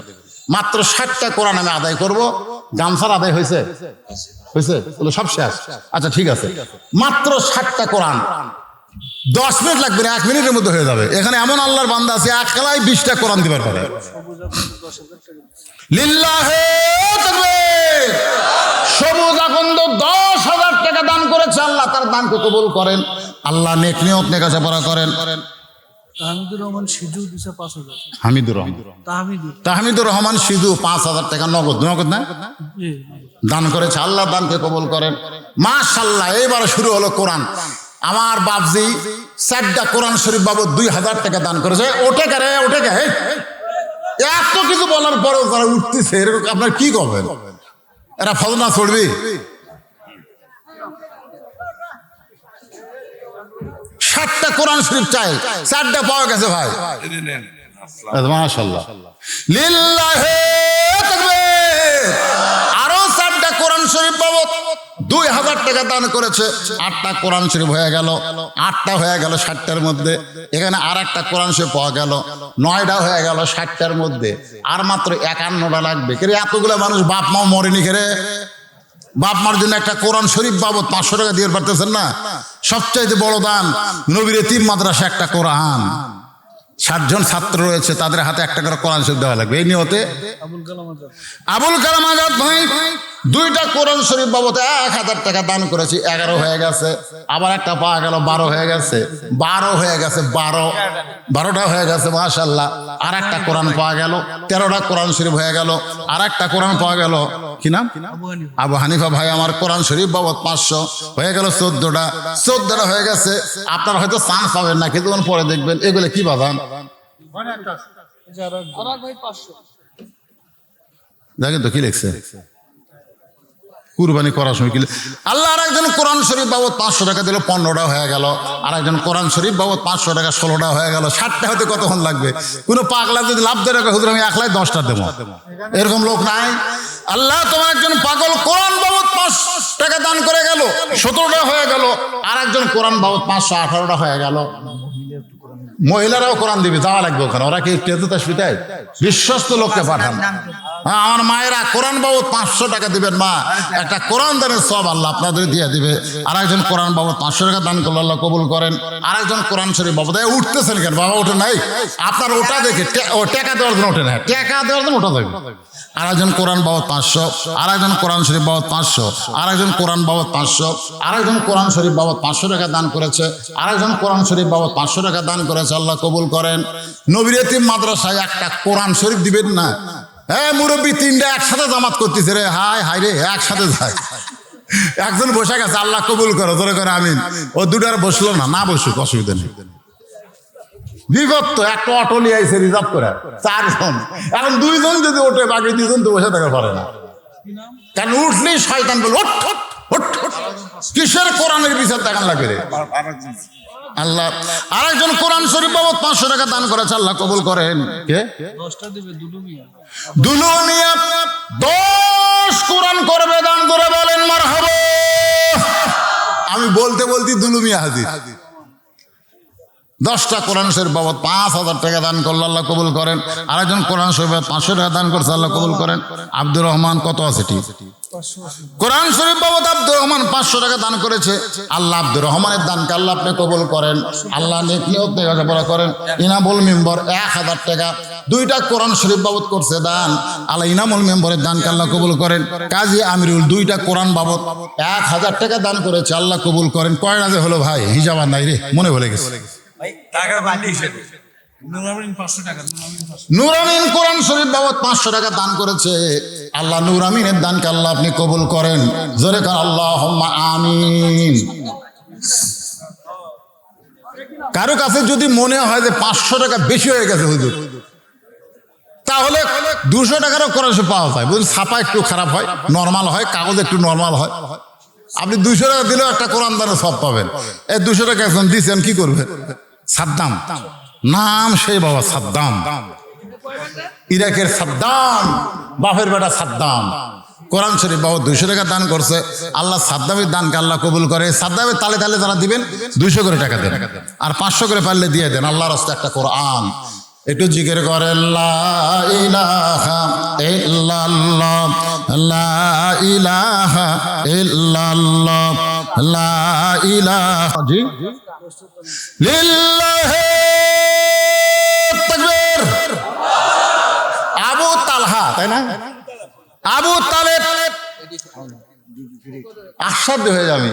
মাত্র 60টা কোরআন আমি আদায় করব। গামছার আদায় হয়েছে? সব শেষ। আচ্ছা ঠিক আছে, মাত্র 60টা কোরআন 10 মিনিট লাগবে না, 1 মিনিটের মধ্যে হয়ে যাবে। এখানে এমন আল্লাহর বান্দা আছে একলাই 20টা কোরআন দিবার পারে। লিল্লাহে তাকবীর। সবুজ আকন্দ 10,000 টাকা দান করেছে। আল্লাহ তার দানকে কবুল করেন। আল্লাহ নেক নিয়ত নেকাশা পড়া করেন। তাহমিদুর রহমান সিজু দিছে 5,000। তাহমিদুর রহমান সিজু 5,000 টাকা নগদ না দান করেছে। আল্লাহ দানকে কবুল করেন। মাশাআল্লাহ, এইবারে শুরু হলো কোরআন। আমার বাপজি 4টা কোরআন শরীফ বাবদ 2,000 টাকা দান করেছে। ওঠে কে এত কিছু বলার পরেও তারা উঠতেছে, এরকম আপনার কি করবেন? এরা ফজনা ছড়বি? 60টা কোরআন শরীফ চাই, 4টা পাওয়া গেছে ভাই। মাশাআল্লাহ, লিল্লাহে তাকবীর। আরো 4টা কোরআন শরীফ বাবদ 2,000 টাকা দান করেছে। 8টা কোরআন শরীফ হয়ে গেল, 8টা হয়ে গেল 60টার মধ্যে। এখানে আর একটা কোরআন শরীফ পাওয়া গেল, 9টা হয়ে গেল 60টার মধ্যে। আর মাত্র 51টা লাগবে। এতগুলো মানুষ বাপ মা মরেনি খেরে, বাপ মার জন্য একটা কোরআন শরীফ বাবদ 500 টাকা দিয়ে পারতেছেন না? সবচাইতে বড় দান নবীর এতিম মাদ্রাসা একটা কোরআন। 60 জন ছাত্র রয়েছে, তাদের হাতে একটা করে কোরআন শরীফ দেওয়া লাগবে। এই নিয়তে আবুল কালাম আজাদ ভাই 2টা কোরআন শরীফ বাবদ 1,000 টাকা দান করেছি। 11 হয়ে গেছে। আবার একটা পাওয়া গেল, 12 হয়ে গেছে। 12টা হয়ে গেছে। মাশাআল্লাহ, আর একটা কোরআন পাওয়া গেল। 13টা কোরআন শরীফ হয়ে গেল। আর একটা কোরআন পাওয়া গেল, কি নাম? আবু হানিফা ভাই আমার কোরআন শরীফ বাবদ 500 হয়ে গেল। 14টা হয়ে গেছে। আপনারা হয়তো চান্স পাবেন না, কিছুক্ষণ পরে দেখবেন। এগুলো কি বাদান দেখেন তো কি লিখছে কুরবানি করার সময় কি আল্লাহ। আর একজন কোরআন শরীফ বাবদ 500 টাকা দিল, 15টা হয়ে গেল। আর একজন কোরআন শরীফ বাবদ 500 টাকা, 16টা হয়ে গেল। 60টা হতে কতক্ষণ লাগবে? কোনো পাগলা যদি লাভ দেয় হুজুর আমি একলাই 10টা দেবো, এরকম লোক নাই। আল্লাহ তোমার একজন পাগল কোরআন বাবদ 500 টাকা দান করে গেল, 17টা হয়ে গেল। আর একজন কোরআন বাবদ 500, 18টা হয়ে গেল। মহিলারাও কোরআন দিবে, যাওয়া লাগবে ওখানে। ওরা কি তাসবিতায় বিশ্বস্ত লোককে পাঠান। হ্যাঁ, আমার মায়েরা কোরআন বাবদ 500 টাকা দিবেন। মা, একটা কোরআন দানের সব আল্লাহ আপনাদের দিয়ে দিবে। আর একজন কোরআন বাবদ 500 টাকা দান করলে আল্লাহ কবুল করেন। আর একজন কোরআন শরীফ বাবদ উঠতেছেন কেন বাবা? ওঠে নাই আপনার, ওটা দেখে ও টাকা দেওয়ার জন্য ওঠে না, টাকা দেওয়ার জন্য ওঠা যাবে। আর একজন কোরআন বাবদ 500, আর একজন কোরআন শরীফ বাবদ 500, আর একজন কোরআন বাবদ 500, আর একজন কোরআন শরীফ বাবদ 500 টাকা দান করেছে। আর একজন কোরআন শরীফ বাবদ 500 টাকা দান করেছে। আল্লাহ কবুল করেন। নবীর এতিম মাদ্রাসায় একটা কোরআন শরীফ দিবেন না? হ্যাঁ, মুরব্বী 3টা একসাথে জামাত করতেছে রে। হাই রে, একসাথে যায়। একজন বসে গেছে, আল্লাহ কবুল করো, ধরে করে আমিন। ও 2টার বসলো না, বসুক, অসুবিধা নেই। বিগত একটা অটো নিয়ে আইসে রিজার্ভ করে 4 জন। এখন 2 জন যদি ওঠে, বাকি 2 জন তো বসে থাকা পারে না। কারণ উঠলেই শয়তান বলে কিসের কোরআনের বিচার দেখান লাগবে রে। আল্লাহ আর একজন কোরআন শরীফ বাবদ 500 টাকা দান করেছে। আল্লাহ কবুল করেন। কে? 10টা দিবে দুলু মিয়া। 10 কোরআন করবে দান, করে বলেন মারহাবা। আমি বলতে দুলু মিয়া হাজির। 10টা কোরআন শরীফ বাবদ 5,000 টাকা দান করলো, আল্লাহ কবুল করেন। আর একজন কোরআন শরীফ 500 টাকা দান করছে, আল্লাহ কবুল করেন। আব্দুর রহমান কত আছে? ঠিক, কোরআন শরীফ বাবদ আব্দুর রহমান 500 টাকা দান করেছে। আল্লাহ আব্দুর রহমানের দানকে আল্লাহ আপনি কবুল করেন। আল্লাহ নেক নিয়ত নেকাশা করেন। ইনামুল মেম্বর 1000 টাকা 2টা কোরআন শরীফ বাবদ করছে দান। আল্লাহ ইনামুল মেম্বরের দানকে আল্লাহ কবুল করেন। কাজী আমিরুল 2টা কোরআন বাবদ 1000 টাকা দান করেছে, আল্লাহ কবুল করেন। কয়টা যে হলো ভাই, হিসাব নাই রে, মনে ভুলে গেছে। নুরামিন কোরআন শরীফ বাবদ 500 টাকা দান করেছে। আল্লাহ নুরামিনের দানকে আল্লাহ আপনি কবুল করেন। জোরে কার আল্লাহুম্মা আমিন। কারো কাছে যদি মনে হয় যে 500 টাকা বেশি হয়ে গেছে হুজুর, তাহলে 200 টাকারও কোরআন শরীফ পাওয়া যায়। বুঝলেন, ছাপা একটু খারাপ হয়, নর্মাল হয়, কাগজ একটু নর্মাল হয়। আপনি 200 টাকা দিলেও একটা কোরআন দানের সব পাবেন। এই 200 টাকা এখন দিচ্ছেন, কি করবেন? সাদ্দাম নাম, সেই বাবা সাদ্দাম, ইরাকের সাদ্দাম, বাপের বেটা সাদ্দাম কোরআন শরীফ বাবা 200 টাকা দান করছে। আল্লাহ সাদ্দামের দানকে আল্লাহ কবুল করে। সাদ্দামের তালে তালে যারা দিবেন 200 করে টাকা দেন, আর 500 করে পারলে দিয়ে দেন। আল্লাহর রাস্তায় একটা কোরআন একটু জিকির করে, লা ইলাহা ইল্লাল্লাহ, লা ইলাহা ইল্লাল্লাহ, লা ইলাহা জি লিল্লাহি তাকবীর। আবু তালহা, তাই না? আবু তালেব আশ্চর্য হয়ে যাবে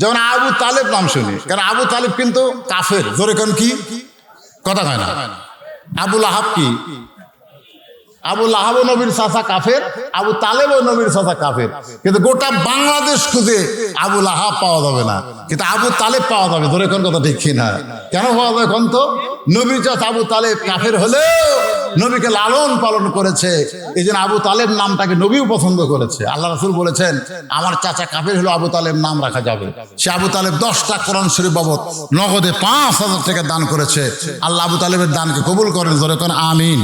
যখন আবু তালেব নাম শুনি, কারণ আবু তালেব কিন্তু কাফের। জোরে কোন কি কথা কয় না? আবুল আহাব কি? আবুল আহাবও নবীর চাচা কাফের, আবু তালেবও নবীর চাচা কাফের। কিন্তু গোটা বাংলাদেশ খুঁজে আবুল আহাব পাওয়া যাবে না, কিন্তু আবু তালেব পাওয়া যাবে। ধরে কোন কথা ঠিক কিনা? কেন পাওয়া যাবে কোন তো? নবীর চাচা আবু তালেব কাফের হলেও নবীকে লালন পালন করেছে, এই জন্য আবু তালেব নামটাকে নবীও পছন্দ করেছে। আল্লাহ রাসূল বলেছেন, আমার চাচা কাফের হলো আবু তালেব নাম রাখা যাবে। সে আবু তালেব 10টা কোরআন শরীফ বাবদ নগদে 5000 টাকা দান করেছে। আল্লাহ আবু তালেবের দানকে কবুল করেন, জোরে কোন আমিন।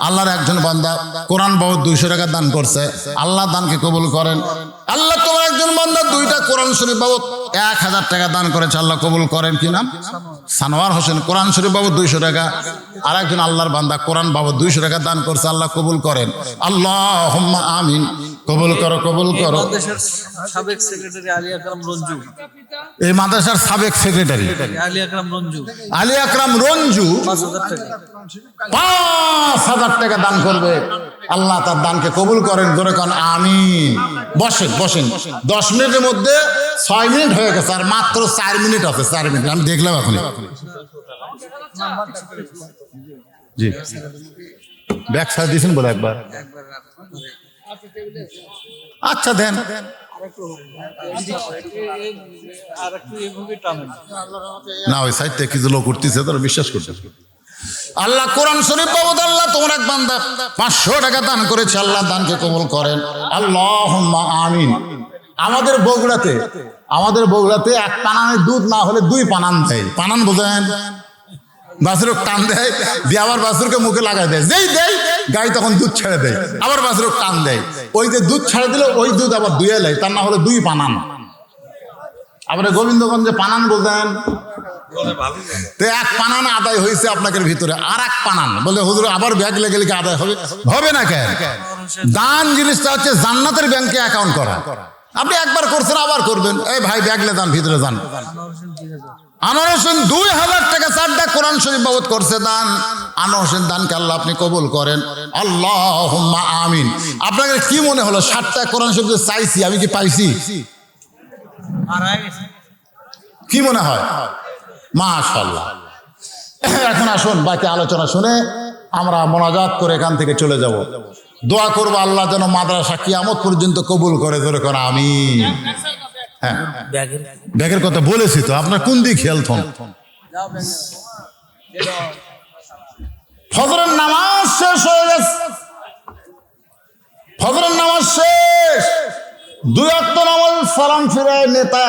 আল্লাহর একজন বান্দা কোরআন বাবদ 200 টাকা দান করছে, আল্লাহ দানকে কবুল করেন। আল্লাহ তোমার একজন বান্দা 2টা কোরআন শরীফ বাবদ 1000 টাকা দান করেছে, আল্লাহ কবুল করেন। কি নাম? সানোয়ার হোসেন। কোরআন শরীফ বাবদ 200 টাকা। আর একজন আল্লাহর বান্দা কোরআন বাবদ 200 টাকা দান করছে, আল্লাহ কবুল করেন। আল্লাহুম্মা আমিন। কবুল করো, কবুল করো। বাংলাদেশের সাবেক সেক্রেটারি আলী আকরাম রঞ্জু, এই মাদ্রাসার সাবেক সেক্রেটারি আলী আকরাম রঞ্জু আলী আকরাম রঞ্জু 5000 টাকা 5000 টাকা দান করবে, আল্লাহ তার দানকে কবুল করেন। জোরে কোন আমিন। বসেন বসেন। 10 মিনিটের মধ্যে 6 মিনিট হয়ে গেছে, আর মাত্র 4 মিনিট আছে। 4 মিনিট আমি দেখলাম এখন। জি, ব্যাক সাইড দিয়েছেন বলে একবার। আচ্ছা দেন। আর একটু এভাবে টানেন। না, ওই সাইড থেকে কিছু লোক উঠতেছে, তারা বিশ্বাস করতে। আল্লাহ কোরআন শরীফ বাবদ আল্লাহ তোমার এক বান্দা 500 টাকা দান করেছে, আল্লাহ দানকে কবুল করেন। আল্লাহুম্মা আমিন। আমাদের বগুড়াতে এক পানানের দুধ না হলে 2 পানান দেয়। পানান বোঝেন? বাছুরক টান দেয়, দিয়ে আবার বাছুরকে মুখে লাগাই দেয়, যেই দেয় গাই তখন দুধ ছেড়ে দেয়, আবার বাছুরক টান দেয়। ওই যে দুধ ছেড়ে দিলে ওই দুধ আবার দুয়ে লাই, তার না হলে 2 পানান। আবার গোবিন্দগঞ্জে পানান বোঝেন? তো 1 পানান আদায় হয়েছে আপনাদের ভিতরে, আর 1 পানান বলে হুজুর আবার ব্যাগ লেগে লেগে আদায় হবে। হবে না কেন? দান জিনিসটা হচ্ছে জান্নাতের ব্যাংকে অ্যাকাউন্ট করা। আপনি একবার করছেন, আবার করবেন। এই ভাই ব্যাগলে যান, ভিতরে যান। আনোয়ার হোসেন 2000 টাকা 4টা কোরআন শরীফ বাবদ করছে দান। আনোয়ার হোসেন দানকে আল্লাহ আপনি কবুল করেন। আল্লাহুম্মা আমিন। আপনাদের কি মনে হলো 7টা কোরআন শরীফ যে চাইছি, আমি কি পাইছি? কি মনে হয়? মাশাআল্লাহ। এখন আসুন বাকি আলোচনা শুনে আমরা মোনাজাত করে এখান থেকে চলে যাব। দোয়া করবো আল্লাহ যেন মাদ্রাসা কিয়ামত পর্যন্ত কবুল করে। ধরে কর আমিন। হ্যাঁ, ব্যাগের কথা বলেছি তো, আপনার কোন দিক খেয়াল থন? ফজরের নামাজ শেষ হয়ে গেছে। ফজরের নামাজ শেষ, 2 ওয়াক্ত নামাজ সালাম ফিরায় নেতা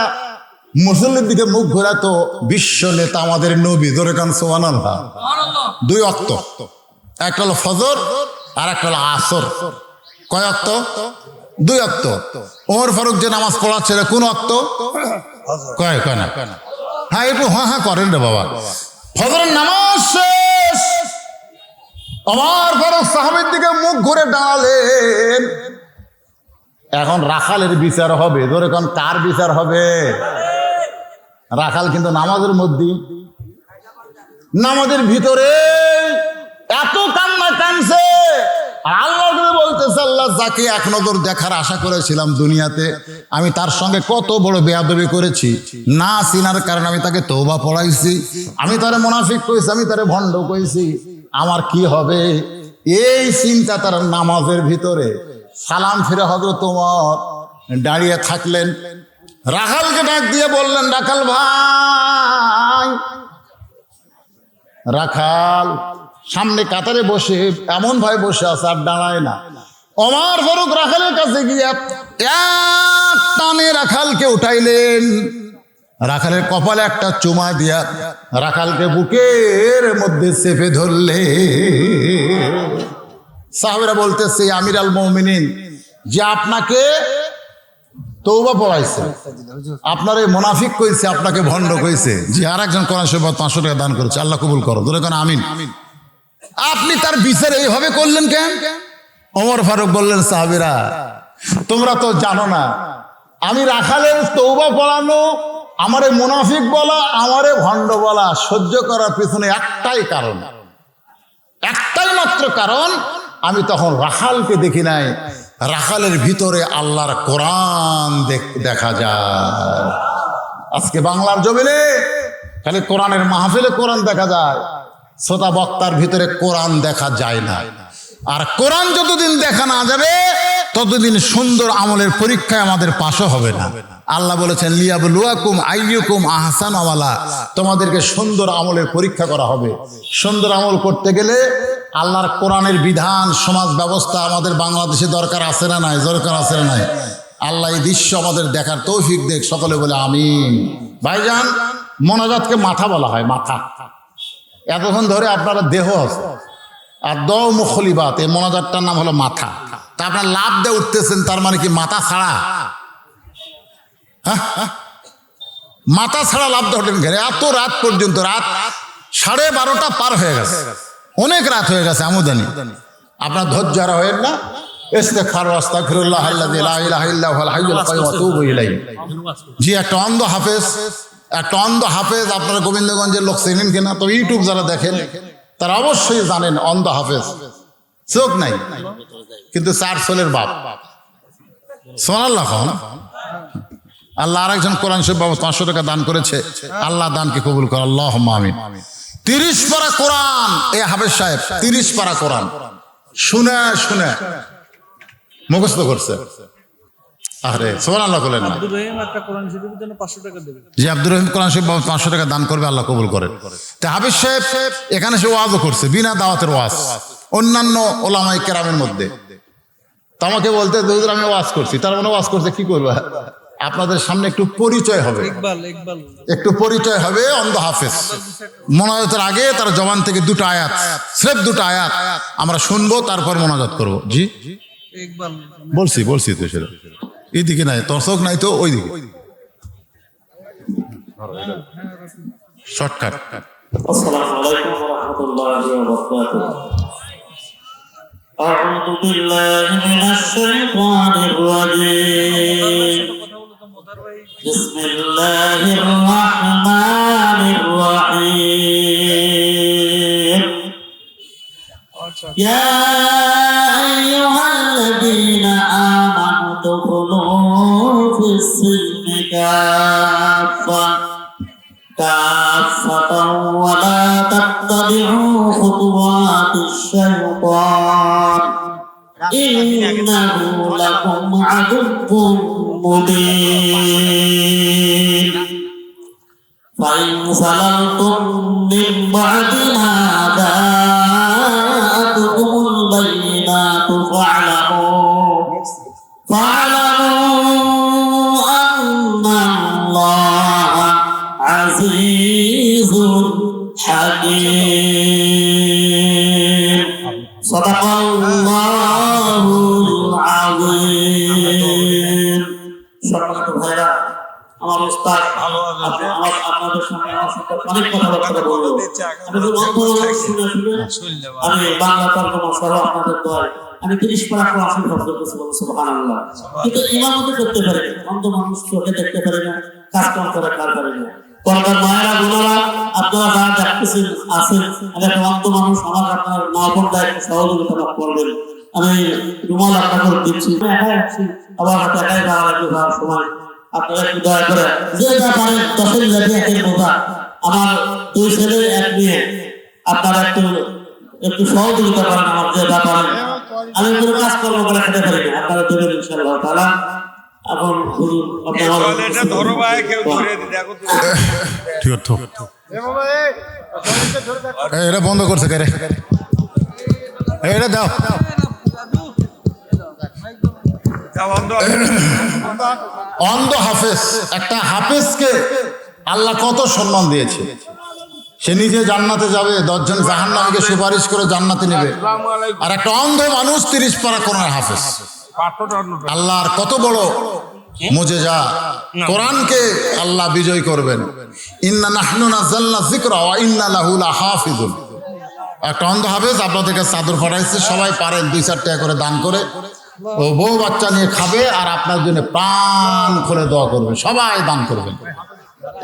মুসল্লির দিকে মুখ ঘোরাতো বিশ্ব নেতা আমাদের নবী। ধরে কান সুবহানাল্লাহ। 2 ওয়াক্ত, একটা হলো ফজর আর একটা হলো আসর। কয় ওয়াক্ত? 2 ওয়াক্ত। ওমর ফারুক যে নামাজ পড়াচ্ছে কোন ওয়াক্ত? কয় কয় না? হ্যাঁ একটু হ্যাঁ করেন রে বাবা। ফজরের নামাজ শেষ, ওমর ফারুক সাহাবীর দিকে মুখ ঘুরে দাঁড়ালেন। এখন রাখালের বিচার হবে। ধরে কোন কার বিচার হবে? রাখাল কিন্তু নামাজের মধ্যে, নামাজের ভিতরে এত কান্না কানছে। আল্লাহ বলতেছে, আল্লাহ যাকে 1 নজর দেখার আশা করেছিলাম দুনিয়াতে, আমি তার সঙ্গে কত বড় বেয়াদবি করেছি। না চিনার কারণে আমি তাকে তওবা পড়াইছি, আমি তারে মুনাফিক কইছি, আমি তারে ভণ্ড কইছি। আমার কি হবে? এই চিন্তা তার নামাজের ভিতরে। সালাম ফিরে হযরত ওমর দাঁড়িয়ে থাকলেন। রাখালকে ডাক দিয়ে বললেন, রাখাল ভাই, রাখাল সামনে কাতারে বসে এমন ভাই বসে আছে আর দাঁড়ায় না। ওমর ফারুক রাখালের কাছে গিয়ে এক টানে রাখালকে উঠাইলেন, রাখালের কপালে একটা চুমা দিয়া রাখালকে বুকের মধ্যে চেপে ধরলে। সাহাবীরা বলতেছে, আমির আল মুমিনিন, যে আপনাকে তওবা পড়াইছে, আপনার এই মুনাফিক কইছে, আপনাকে ভণ্ড কইছে, যে আর একজন কোরআন শরীফ 500 টাকা দান করেছে, আল্লাহ কবুল করো, ধরে কেন আমিন। আপনি তার বিচার এইভাবে করলেন কেন? ওমর ফারুক বললেন, সাহাবীরা তোমরা তো জানো না, আমি রাখালের তওবা পড়ানো, আমারে মুনাফিক বলা, আমারে ভণ্ড বলা সহ্য করার পিছনে একটাই কারণ, একটাই মাত্র কারণ, আমি তখন রাখালকে দেখি নাই, রাখালের ভিতরে আল্লাহর কোরআন দেখা যায়। আজকে বাংলার জমিনে খালি কোরআনের মাহফিলে কোরআন দেখা যায়, শ্রোতা বক্তার ভিতরে কোরআন দেখা যায় না। আর কোরআন যতদিন দেখা না যাবে ততদিন সুন্দর আমলের পরীক্ষায় আমাদের পাশও হবে না। আল্লাহ বলেছেন, লিয়াবলুয়াকুম আইয়ুকুম আহসানু আমালা, তোমাদেরকে সুন্দর আমলের পরীক্ষা করা হবে। সুন্দর আমল করতে গেলে আল্লাহর কোরআনের বিধান, সমাজ ব্যবস্থা আমাদের বাংলাদেশে দরকার আছে না নাই? দরকার আছে না নাই? আল্লাহ এই দৃশ্য আমাদের দেখার তৌফিক দেখ, সকলে বলে আমিন। ভাইজান, মোনাজাতকে মাথা বলা হয়, মাথা। এতক্ষণ ধরে আপনারা দেহ আছে আর দও মুখলিবাত, এই মোনাজাতটার নাম হলো মাথা। তা আপনার লাভ দিয়ে উঠতেছেন, তার মানে কি মাথা ছাড়া? মাথা ছাড়া লাভ দিয়ে উঠলেন ঘরে? এত রাত পর্যন্ত, রাত 12:30 পার হয়ে গেছে, অনেক রাত হয়ে গেছে আমুদানি। আপনার ধৈর্য হারা হয়েন না। ইস্তিগফার ওয়া আস্তাগফিরুল্লাহ আল্লাযী লা ইলাহা ইল্লা হুয়াল হাইয়ুল কাইয়্যুম ওয়া আতুবু ইলাইহি। জি, একটা অন্ধ হাফেজ, একটা অন্ধ হাফেজ। আপনারা গোবিন্দগঞ্জের লোক চেনেন কিনা? তো ইউটিউব যারা দেখেন তারা অবশ্যই জানেন অন্ধ হাফেজ, চোখ নাই কিন্তু 4 ছেলের বাপ। সুবহানাল্লাহ। আল্লাহ আরেকজন কোরআন শরীফ 500 টাকা দান করেছে, আল্লাহ দানকে কবুল করে, আল্লাহুম্মা আমিন। 30 পারা কোরআন, এই হাফেজ সাহেব 30 পারা কোরআন শুনে শুনে মুখস্থ করছে। আরে সুবহানাল্লাহ বলেন না। আব্দুর রহিম একটা কোরআন শরীফের জন্য 500 টাকা দেবে। জি, আব্দুর রহিম কোরআন শরীফ 500 টাকা দান করবে, আল্লাহ কবুল করে। তা হাফেজ সাহেব এখানে সে ওয়াজও করছে, বিনা দাওয়াতের ওয়াজ, অন্যান্য ওলামায়ে কেরামের মধ্যে। তো আমাকে বলতে, হুজুর আমি ওয়াজ করছি, তার মানে ওয়াজ করছে কি করবে? আপনাদের সামনে একটু পরিচয় হবে, একটু পরিচয় হবে। অন্ধ হাফেজ মোনাজাতের আগে তার জবান থেকে 2টা আয়াত, স্রেফ 2টা আয়াত আমরা শুনবো, তারপর মোনাজাত করবো। জি বলছি তো সেটা এইদিকে নাই, তোর চোখ নাই তো ওইদিকে, শর্টকাট। আসসালামু আলাইকুম ওয়া রাহমাতুল্লাহি ওয়া বারাকাতুহু। আউযু বিল্লাহি মিনাশ শাইতানির রাজীম। বিসমিল্লাহির রাহমানির রাহিম। ইয়া আইয়ুহাল্লাযীনা আমানু দুখুলু ফিস-সিলমি কাফাতান ওয়া লা তাত্তাবি'ু খুতুওয়াতিশ শাইতান ইন্নাহু লাকুম আদুব্বুম মুবিন। ফাইন সালালতুম মিন বা'দি মা জাআতুকুমুল বায়িনাতু ফা'লামু আন্নাল্লাহা আজিজুন হাকীম। সাদাকাল্লাহুল আযীম। সম্মানিত ভাইরা, আমার উস্তাদ আপনাদের সামনে অনেক কথাবার্তা বলবো। আমি বাংলা তর্জমা সহ আপনাদের দয় আমি 30 পারা কোরআন শরীফ হফজ করেছি, সুবহানাল্লাহ। কিন্তু ইমামতি করতে পারি না, অন্ধ মানুষ চোখে দেখতে পারে না, কাজ কাম করে কার পারে না। পরকার মায়েরা বোনেরা, আপনারা যারা দেখতেছেন আছেন, আমি একটা অন্ধ মানুষ, আমার আপনার মা বোনরা একটু সহযোগিতা করবেন। আমি রুমাল আপনাদের দিচ্ছি, একাই আছি, আবার হাতে একাই যাওয়া লাগবে যাওয়ার সময়। আপনারা একটু দয়া করে যে যা পারেন 10 লাঠি একের বোঝা, আমার 2 ছেলে 1 মেয়ে, আপনারা একটু সহযোগিতা করেন, আমার যে যা পারেন। আমি কোনো কাজ করবো বলে খেতে পারি না, আপনারা দেবেন ইনশাআল্লাহ তাআলা। এখন হুজুর আপনারা এটা ধরো ভাই, কেউ ধরে দেখো তো ঠিক আছে। এ বাবা, এই এটা বন্ধ করছে কে রে? এটা দাও। অন্ধ হাফেজ, একটা হাফেজকে আল্লাহ কত সম্মান দিয়েছে। সে নিজে জান্নাতে যাবে, 10 জন জাহান্নামীকে সুপারিশ করে জান্নাতে নেবে। আর একটা অন্ধ মানুষ 30 পারা কোরআন হাফেজ। আল্লাহর কত বড় মুজিজা, কোরআনকে আল্লাহ বিজয় করবেন। ইন্না নাহনু নাযালনা যিকরা ওয়া ইন্না লাহু লাহাফিজুন। একটা অন্ধ হাফেজ আপনাদেরকে চাদর পাঠাইছে, সবাই পারেন 2-4 টাকা করে দান করে ও বউ বাচ্চা নিয়ে খাবে আর আপনার জন্য প্রাণ খুলে দোয়া করবে। সবাই দান করবেন।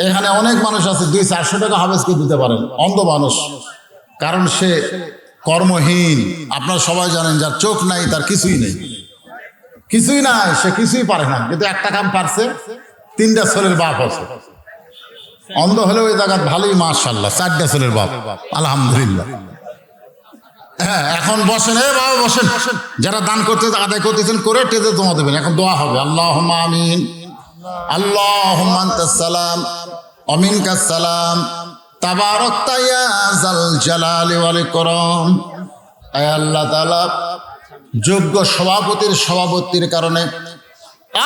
এখানে অনেক মানুষ আছে 200-400 টাকা হাফেজকে দিতে পারেন, অন্ধ মানুষ, কারণ সে কর্মহীন। আপনারা সবাই জানেন যার চোখ নাই তার কিছুই নেই, কিছুই নাই, সে কিছুই পারে না। কিন্তু একটা কাম পারছে, 3টা ছেলের বাপ আছে। অন্ধ হলেও ওই জায়গা ভালোই, মাশাআল্লাহ, 4টা ছেলের বাপ, আলহামদুলিল্লাহ। হ্যাঁ, এখন বসেন, বাবা বসেন। যারা দান করতে আদায় করতেছেন করে টেজে জমা দেবেন। এখন দোয়া হবে। আল্লাহুম্মা আমিন, আল্লাহুম্মা আনতাস সালাম ওয়া মিনকাস সালাম, তাবারাকতা ইয়া যাল জালালি ওয়াল ইকরাম। আয় আল্লাহ তাআলা, যোগ্য সভাপতির সভাপতির কারণে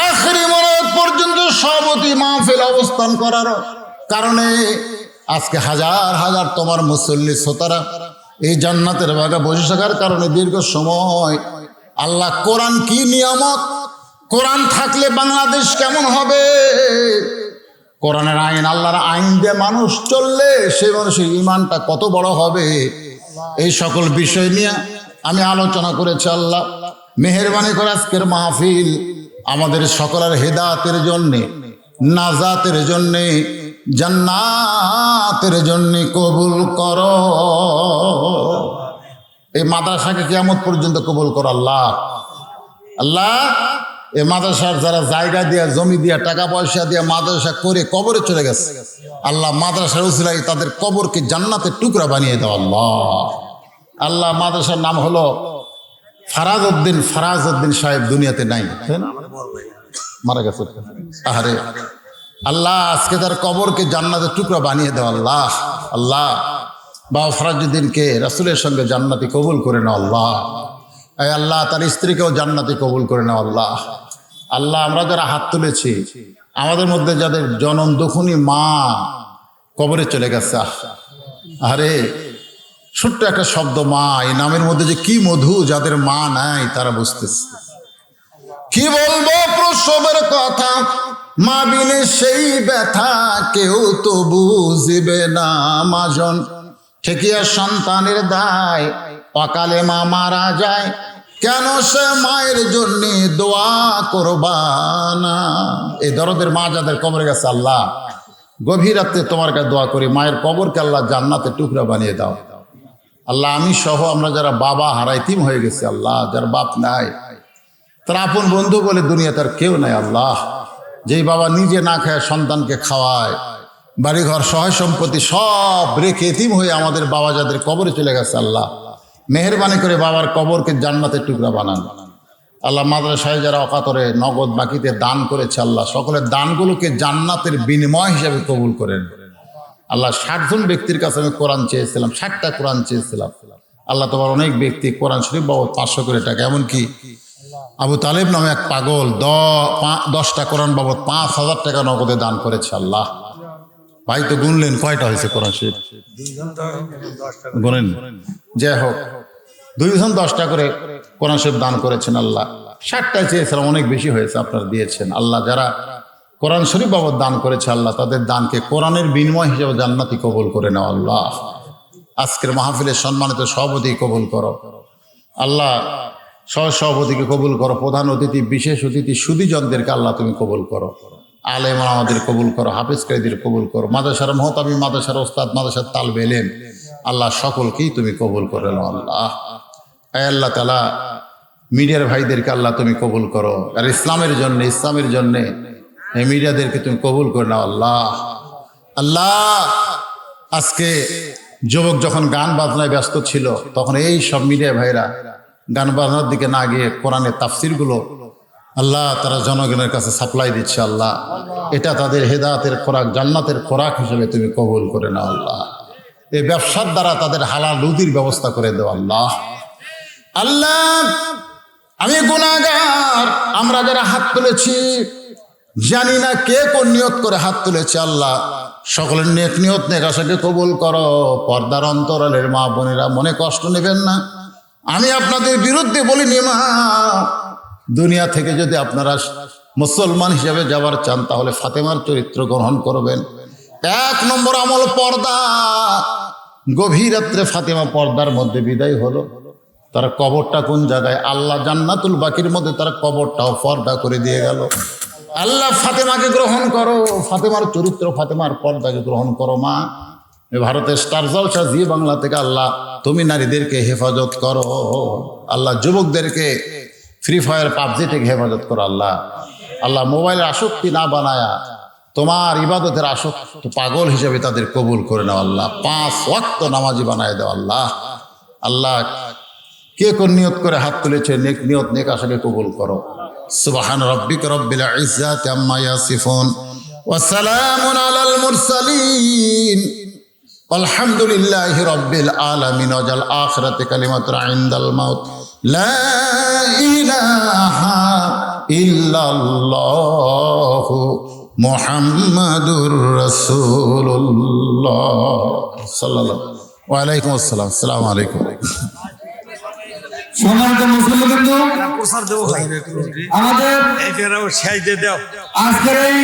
আখেরি মনোত পর্যন্ত সভাপতি মাহফিল অবস্থান করার কারণে আজকে হাজার হাজার তোমার মুসল্লি শ্রোতারা এই জান্নাতের বাগে বসে থাকার কারণে দীর্ঘ সময় আল্লাহ কোরআন কি নিয়ামত, কোরআন থাকলে বাংলাদেশ কেমন হবে, কোরআনের আইন, আল্লাহর আইন দিয়ে মানুষ চললে সেই মানুষের ঈমানটা কত বড় হবে, এই সকল বিষয় নিয়ে আমি আলোচনা করেছি। আল্লাহ মেহেরবানি করে আজকের মাহফিল আমাদের সকলের হেদায়েতের জন্যে, নাজাতের জন্যে, জান্নাতের জন্যে কবুল করো। এই মাদ্রাসাকে কিয়ামত পর্যন্ত কবুল করো আল্লাহ। আল্লাহ, এই মাদ্রাসার যারা জায়গা দিয়া, জমি দিয়া, টাকা পয়সা দিয়া মাদ্রাসা করে কবরে চলে গেছে, আল্লাহ মাদ্রাসার উসিলায় তাদের কবরকে জান্নাতের টুকরা বানিয়ে দাও আল্লাহ। আল্লাহ, মাদ্রাসার নাম হলো ফারাজ উদ্দিন সাহেব, দুনিয়াতে নাই, মারা গেছে। আহারে আল্লাহ, আজকে তার কবরকে জান্নাতের টুকরা বানিয়ে দাও আল্লাহ। আল্লাহ, বাবা ফরাজউদ্দিনকে রাসূলের সঙ্গে জান্নাতি কবুল করে নাও আল্লাহ। এই আল্লাহ, তার স্ত্রীকেও জান্নাতি কবুল করে নাও আল্লাহ। আল্লাহ, আমরা যারা হাত তুলেছি, আমাদের মধ্যে যাদের জনম দুঃখিনী মা কবরে চলে গেছে, আরে ছোট্ট একটা শব্দ মা, এই নামের মধ্যে যে কি মধু, যাদের মা নাই তারা বুঝতেছে। কি বলবো প্রসবের কথা, মা বিনে সেই ব্যথা কেউ তো বুঝবে না। মাজন ঠেকিয়া সন্তানের দায়, অকালে মা মারা যায়, কেন সে মায়ের জন্য দোয়া করবা না। এই দরদের মা যাদের কবরে গেছে, আল্লাহ গভীর রাতে তোমার কাছে দোয়া করি, মায়ের কবরকে আল্লাহ জান্নাতের টুকরা বানিয়ে দাও আল্লাহ। আমি সহ আমরা যারা বাবা হারাইতিম হয়ে গেছি আল্লাহ, যার বাপ নাই, তার আপন বন্ধু বলে দুনিয়া তার কেউ নাই আল্লাহ। যেই বাবা নিজে না খায় সন্তানকে খাওয়ায়, বাড়িঘর সহায় সম্পত্তি সব রেখে এতিম হয়ে আমাদের বাবা যাদের কবরে চলে গেছে, আল্লাহ মেহেরবানি করে বাবার কবরকে জান্নাতের টুকরা বানান আল্লাহ। মাদ্রাসায় যারা অকাতরে নগদ বাকিতে দান করেছে আল্লাহ, সকলের দানগুলোকে জান্নাতের বিনিময় হিসাবে কবুল করেন আল্লাহ। 60 জন ব্যক্তির কাছে আমি কোরআন চেয়েছিলাম, 60টা কোরআন চেয়েছিলাম আল্লাহ। তোমার অনেক ব্যক্তি কোরআন শরীফ বাবদ 500 করে টাকা, এমনকি আবু তালেব নামে এক পাগল 10টা কোরআন বাবদ 5000 টাকা নগদে দান করেছে আল্লাহ। ভাই তো গুনলেন কয়টা হয়েছে কোরআন শরীফ? গুনেন। যাই হোক, 2 জন 10টা করে কোরআন শরীফ দান করেছেন আল্লাহ। 60টায় চেয়েছিলাম, অনেক বেশি হয়েছে, আপনারা দিয়েছেন আল্লাহ। যারা কোরআন শরীফ বাবদ দান করেছে আল্লাহ, তাদের দানকে কোরআনের বিনিময় হিসেবে জান্নাতি কবুল করে নাও আল্লাহ। আজকের মাহফিলের সম্মানিত সভাপতি কবুল করো আল্লাহ, সহ সভাপতিকে কবুল করো, প্রধান অতিথি, বিশেষ অতিথি, সুধীজনদেরকে আল্লাহ তুমি কবুল করো, আলেম আমাদের কবুল করো, হাফেজ কারীদের কবুল করো, মাদ্রাসার মহতামি, মাদ্রাসার ওস্তাদ, মাদ্রাসার তালবে ইলম আল্লাহ সকলকেই তুমি কবুল করে নাও আল্লাহ। আল্লাহ তাআলা মিডিয়ার ভাইদেরকে আল্লাহ তুমি কবুল করো, আর ইসলামের জন্যে এই মিডিয়াদেরকে তুমি কবুল করে নাও আল্লাহ। আল্লাহ, আজকে যুবক যখন গান বাজনায় ব্যস্ত ছিল, তখন এই সব মিডিয়া ভাইরা গান বাজনার দিকে না গিয়ে কোরআনের তাফসিরগুলো আল্লাহ তারা জনগণের কাছে সাপ্লাই দিচ্ছে আল্লাহ। এটা তাদের হেদায়েতের খোরাক, জান্নাতের খোরাক হিসেবে তুমি কবুল করে নাও আল্লাহ। এই ব্যবসার দ্বারা তাদের হালাল রুজির ব্যবস্থা করে দাও আল্লাহ। আল্লাহ আমি গুনাহগার, আমরা যারা হাত তুলেছি জানি না কে কোন নিয়ত করে হাত তুলেছে। আল্লাহ সকলের নেক নিয়ত নেক আশাকে কবুল করো। পর্দার অন্তরালের মা বোনেরা মনে কষ্ট নেবেন না, আমি আপনাদের বিরুদ্ধে বলিনি মা। দুনিয়া থেকে যদি আপনারা মুসলমান হিসেবে যাওয়ার চান তাহলে ফাতেমার চরিত্র গ্রহণ করবেন। 1 নম্বর আমল পর্দা। গভীর রাত্রে ফাতেমা পর্দার মধ্যে বিদায় হলো। তার কবরটা কোন জায়গায়? আল্লাহ জান্নাতুল বাকির মধ্যে তার কবরটাও পর্দা করে দিয়ে গেল। আল্লাহ ফাতেমাকে গ্রহণ করো, ফাতেমার চরিত্র ফাতেমার পর্দাকে গ্রহণ করো মা। ভারতের স্টার জলসা জি বাংলা থেকে আল্লাহ তুমি নারীদেরকে হেফাজত করো। আল্লাহ যুবকদেরকে ফ্রি ফায়ার পাবজি থেকে হেফাজত করো। আল্লাহ আল্লাহ মোবাইলের আসক্তি না বানায়া তোমার ইবাদতের আসক্ত পাগল হিসেবে তাদের কবুল করে নাও। আল্লাহ 5 ওয়াক্ত নামাজি বানায় দাও। আল্লাহ আল্লাহ কে কোন নিয়ত করে হাত তুলেছে নেক নিয়ত নেক আশাকে কবুল করো। সুবহান রাব্বিকা রাব্বিল ইজ্জাতি আম্মা ইয়াসিফুন ওয়া সালামুন আলাল মুরসালিন আলহামদুলিল্লাহি রাব্বিল আলামিন। ওয়াজাল আখিরাতি কালিমাতুন ইনদাল মাউত লা ইলাহা ইল্লাল্লাহু মুহাম্মাদুর রাসূলুল্লাহ সাল্লাল্লাহু ওয়া আলাইকুম আসসালাম। আসসালামু আলাইকুম। সম্মানিত মুসলিমবৃন্দ, প্রচার দেবো আমাদের শেষ দিয়ে দাও আজকের এই